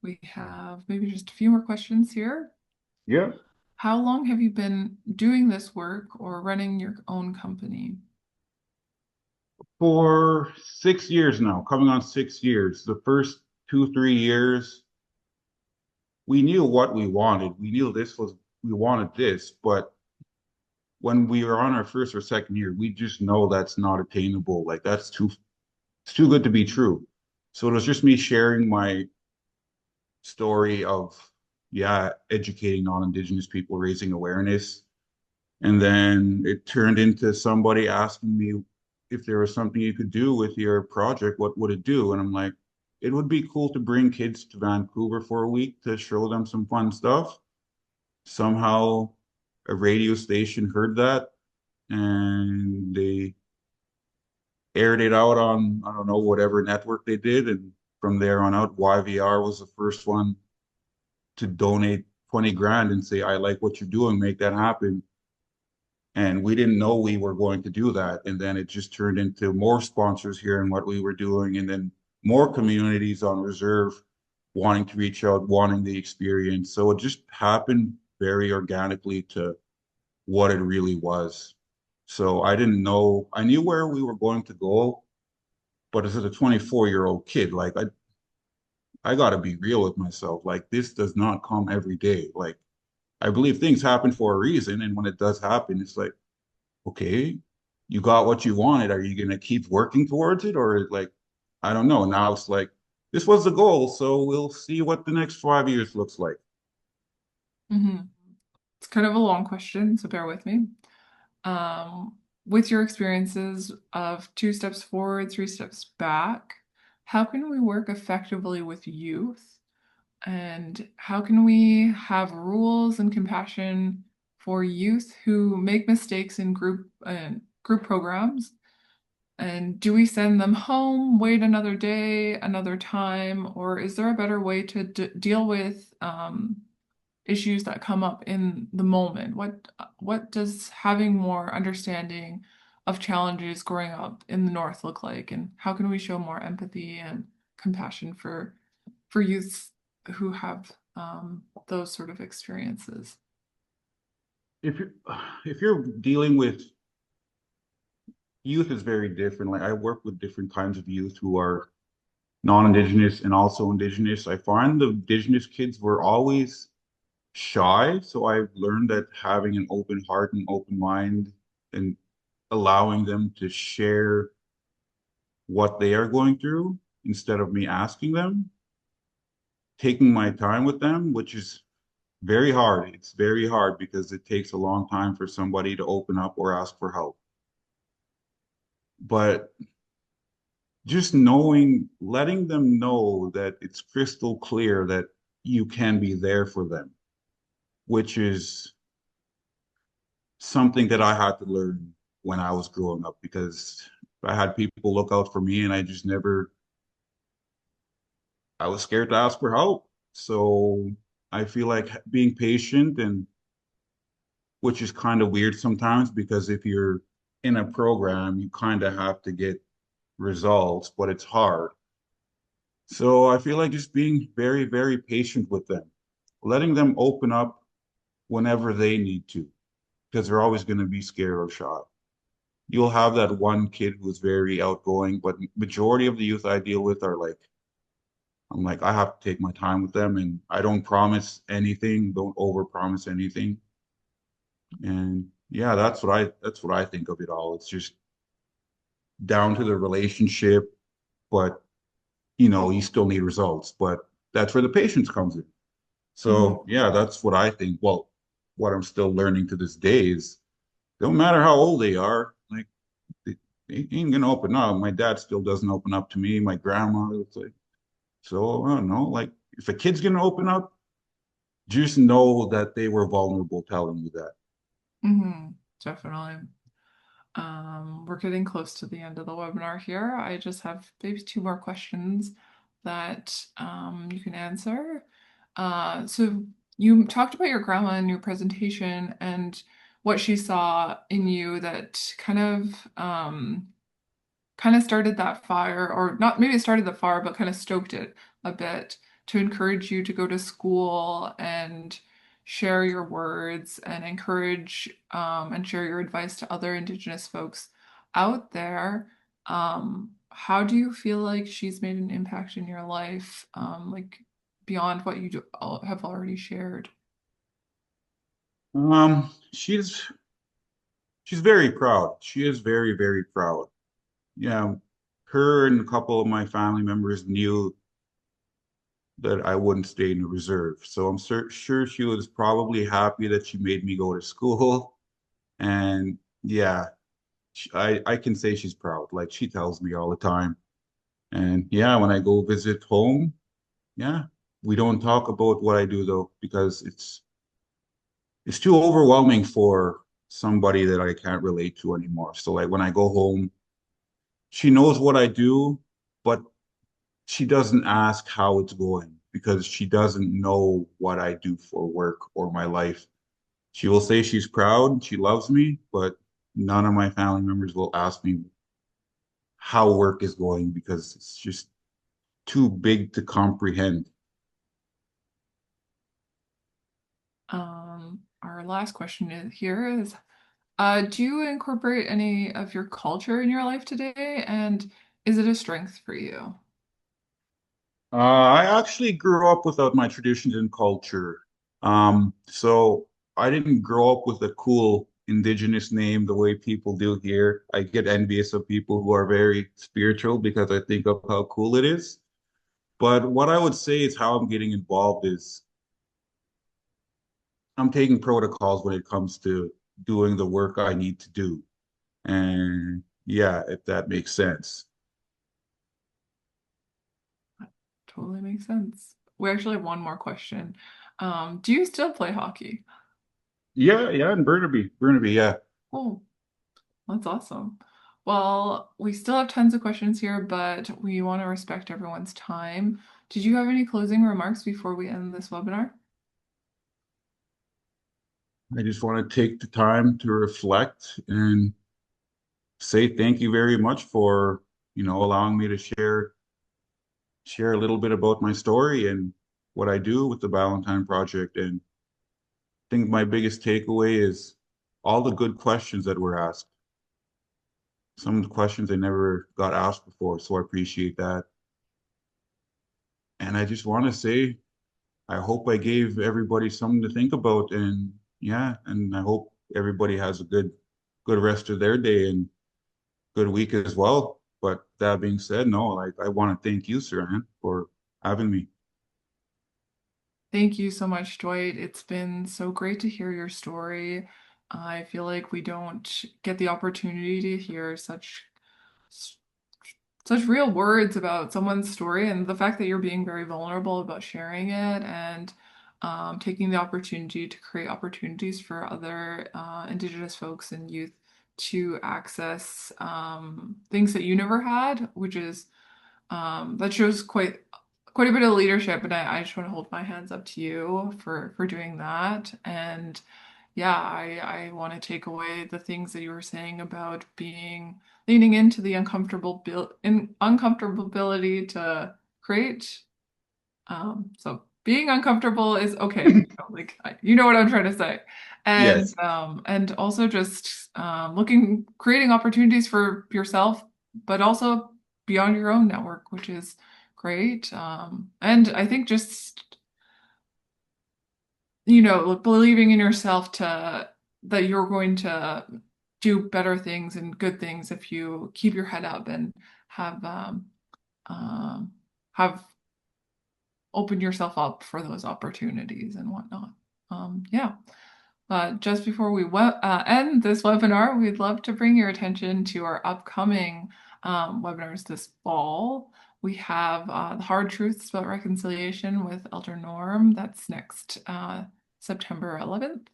we have maybe just a few more questions here. Yeah. How long have you been doing this work or running your own company? For 6 years now, coming on 6 years. The first 2, 3 years, we knew what we wanted. We wanted this, but when we were on our first or second year, we just know that's not attainable. Like that's it's too good to be true. So it was just me sharing my story of, yeah, educating non-Indigenous people, raising awareness. And then it turned into somebody asking me if there was something you could do with your project, what would it do? And I'm like, it would be cool to bring kids to Vancouver for a week to show them some fun stuff. Somehow a radio station heard that and they aired it out on, I don't know, whatever network they did. And from there on out, YVR was the first one to donate 20 grand and say, I like what you're doing, make that happen. And we didn't know we were going to do that. And then it just turned into more sponsors here and what we were doing. And then more communities on reserve wanting to reach out, wanting the experience. So it just happened very organically to what it really was. So I didn't know, I knew where we were going to go, but as a 24-year-old kid, like I got to be real with myself. Like this does not come every day. Like I believe things happen for a reason. And when it does happen, it's like, okay, you got what you wanted. Are you going to keep working towards it? Or like, I don't know. Now it's like, this was the goal. So we'll see what the next 5 years looks like. Hmm. It's kind of a long question, so bear with me. Um, with your experiences of 2 steps forward, 3 steps back, how can we work effectively with youth? And how can we have rules and compassion for youth who make mistakes in group programs? And do we send them home, wait another day, another time, or is there a better way to deal with issues that come up in the moment? What does having more understanding of challenges growing up in the North look like, and how can we show more empathy and compassion for youths who have those sort of experiences? If you're, if you're dealing with youth is very different. Like I work with different kinds of youth who are non-Indigenous and also Indigenous. I find the Indigenous kids were always shy. So I've learned that having an open heart and open mind and allowing them to share what they are going through instead of me asking them, taking my time with them, which is very hard. It's very hard because it takes a long time for somebody to open up or ask for help. But just knowing, letting them know that it's crystal clear that you can be there for them, which is something that I had to learn when I was growing up because I had people look out for me and I just never, I was scared to ask for help. So I feel like being patient and which is kind of weird sometimes because if you're in a program, you kind of have to get results, but it's hard. So I feel like just being very, very patient with them, letting them open up whenever they need to, because they're always going to be scared or shy. You'll have that one kid who's very outgoing, but majority of the youth I deal with are like, I'm like, I have to take my time with them and I don't promise anything, don't overpromise anything. And yeah, that's what I think of it all. It's just down to the relationship, but you still need results, but that's where the patience comes in. Mhm. So yeah, that's what I think. Well, what I'm still learning to this day is don't matter how old they are, like they ain't gonna open up. My dad still doesn't open up to me, my grandma. It's like, so I don't know, like if a kid's gonna open up, just know that they were vulnerable telling you that. Mhm. Definitely. We're getting close to the end of the webinar here. I just have maybe 2 more questions that you can answer. So you talked about your grandma in your presentation and what she saw in you that kind of started that fire, or not maybe it started the fire, but kind of stoked it a bit to encourage you to go to school and share your words and encourage and share your advice to other Indigenous folks out there. How do you feel like she's made an impact in your life, like beyond what you have already shared? She's very proud. She is very, very proud. Yeah. her and a couple of my family members knew that I wouldn't stay in the reserve. So I'm sure she was probably happy that she made me go to school. And yeah, I can say she's proud. Like she tells me all the time. And yeah, when I go visit home, yeah, we don't talk about what I do though, because it's too overwhelming for somebody that I can't relate to anymore. So like when I go home, she knows what I do, but she doesn't ask how it's going because she doesn't know what I do for work or my life. She will say she's proud, she loves me, but none of my family members will ask me how work is going because it's just too big to comprehend. Our last question is, do you incorporate any of your culture in your life today? And is it a strength for you? I actually grew up without my traditions and culture. So I didn't grow up with a cool Indigenous name the way people do here. I get envious of people who are very spiritual because I think of how cool it is. But what I would say is how I'm getting involved is I'm taking protocols when it comes to doing the work I need to do. And yeah, if that makes sense. Totally makes sense. We actually have one more question. Do you still play hockey? Yeah, yeah, in Burnaby, yeah. Oh, that's awesome. Well, we still have tons of questions here, but we want to respect everyone's time. Did you have any closing remarks before we end this webinar? I just want to take the time to reflect and say thank you very much for, allowing me to share a little bit about my story and what I do with the Ballantyne Project. And I think my biggest takeaway is all the good questions that were asked. Some of the questions I never got asked before, so I appreciate that. And I just want to say, I hope I gave everybody something to think about, and yeah, and I hope everybody has a good rest of their day and good week as well. But that being said, no, like I want to thank you, Saran, for having me. Thank you so much, Dwight. It's been so great to hear your story. I feel like we don't get the opportunity to hear such real words about someone's story, and the fact that you're being very vulnerable about sharing it and taking the opportunity to create opportunities for other Indigenous folks and youth to access things that you never had, which is that shows quite a bit of leadership, and I just want to hold my hands up to you for doing that. And yeah, I want to take away the things that you were saying about leaning into the uncomfortability to create. So being uncomfortable is okay. Like you know what I'm trying to say, Yes. and also just creating opportunities for yourself, but also beyond your own network, which is great. And I think just believing in yourself to that you're going to do better things and good things if you keep your head up and have um, have open yourself up for those opportunities and whatnot. Yeah. Just before we end this webinar, we'd love to bring your attention to our upcoming webinars this fall. We have The Hard Truths About Reconciliation with Elder Norm. That's next September 11th.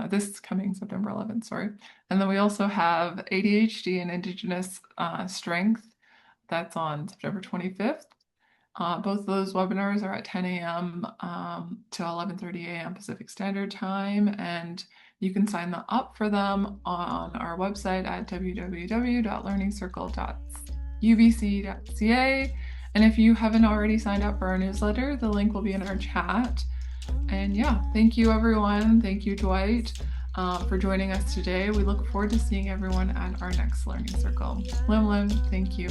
This coming September 11th, sorry. And then we also have ADHD and Indigenous Strength. That's on September 25th. Both of those webinars are at 10 a.m. To 11:30 a.m. Pacific Standard Time, and you can sign up for them on our website at www.learningcircle.ubc.ca. And if you haven't already signed up for our newsletter, the link will be in our chat. And yeah, thank you everyone. Thank you, Dwight, for joining us today. We look forward to seeing everyone at our next Learning Circle. Lim, thank you.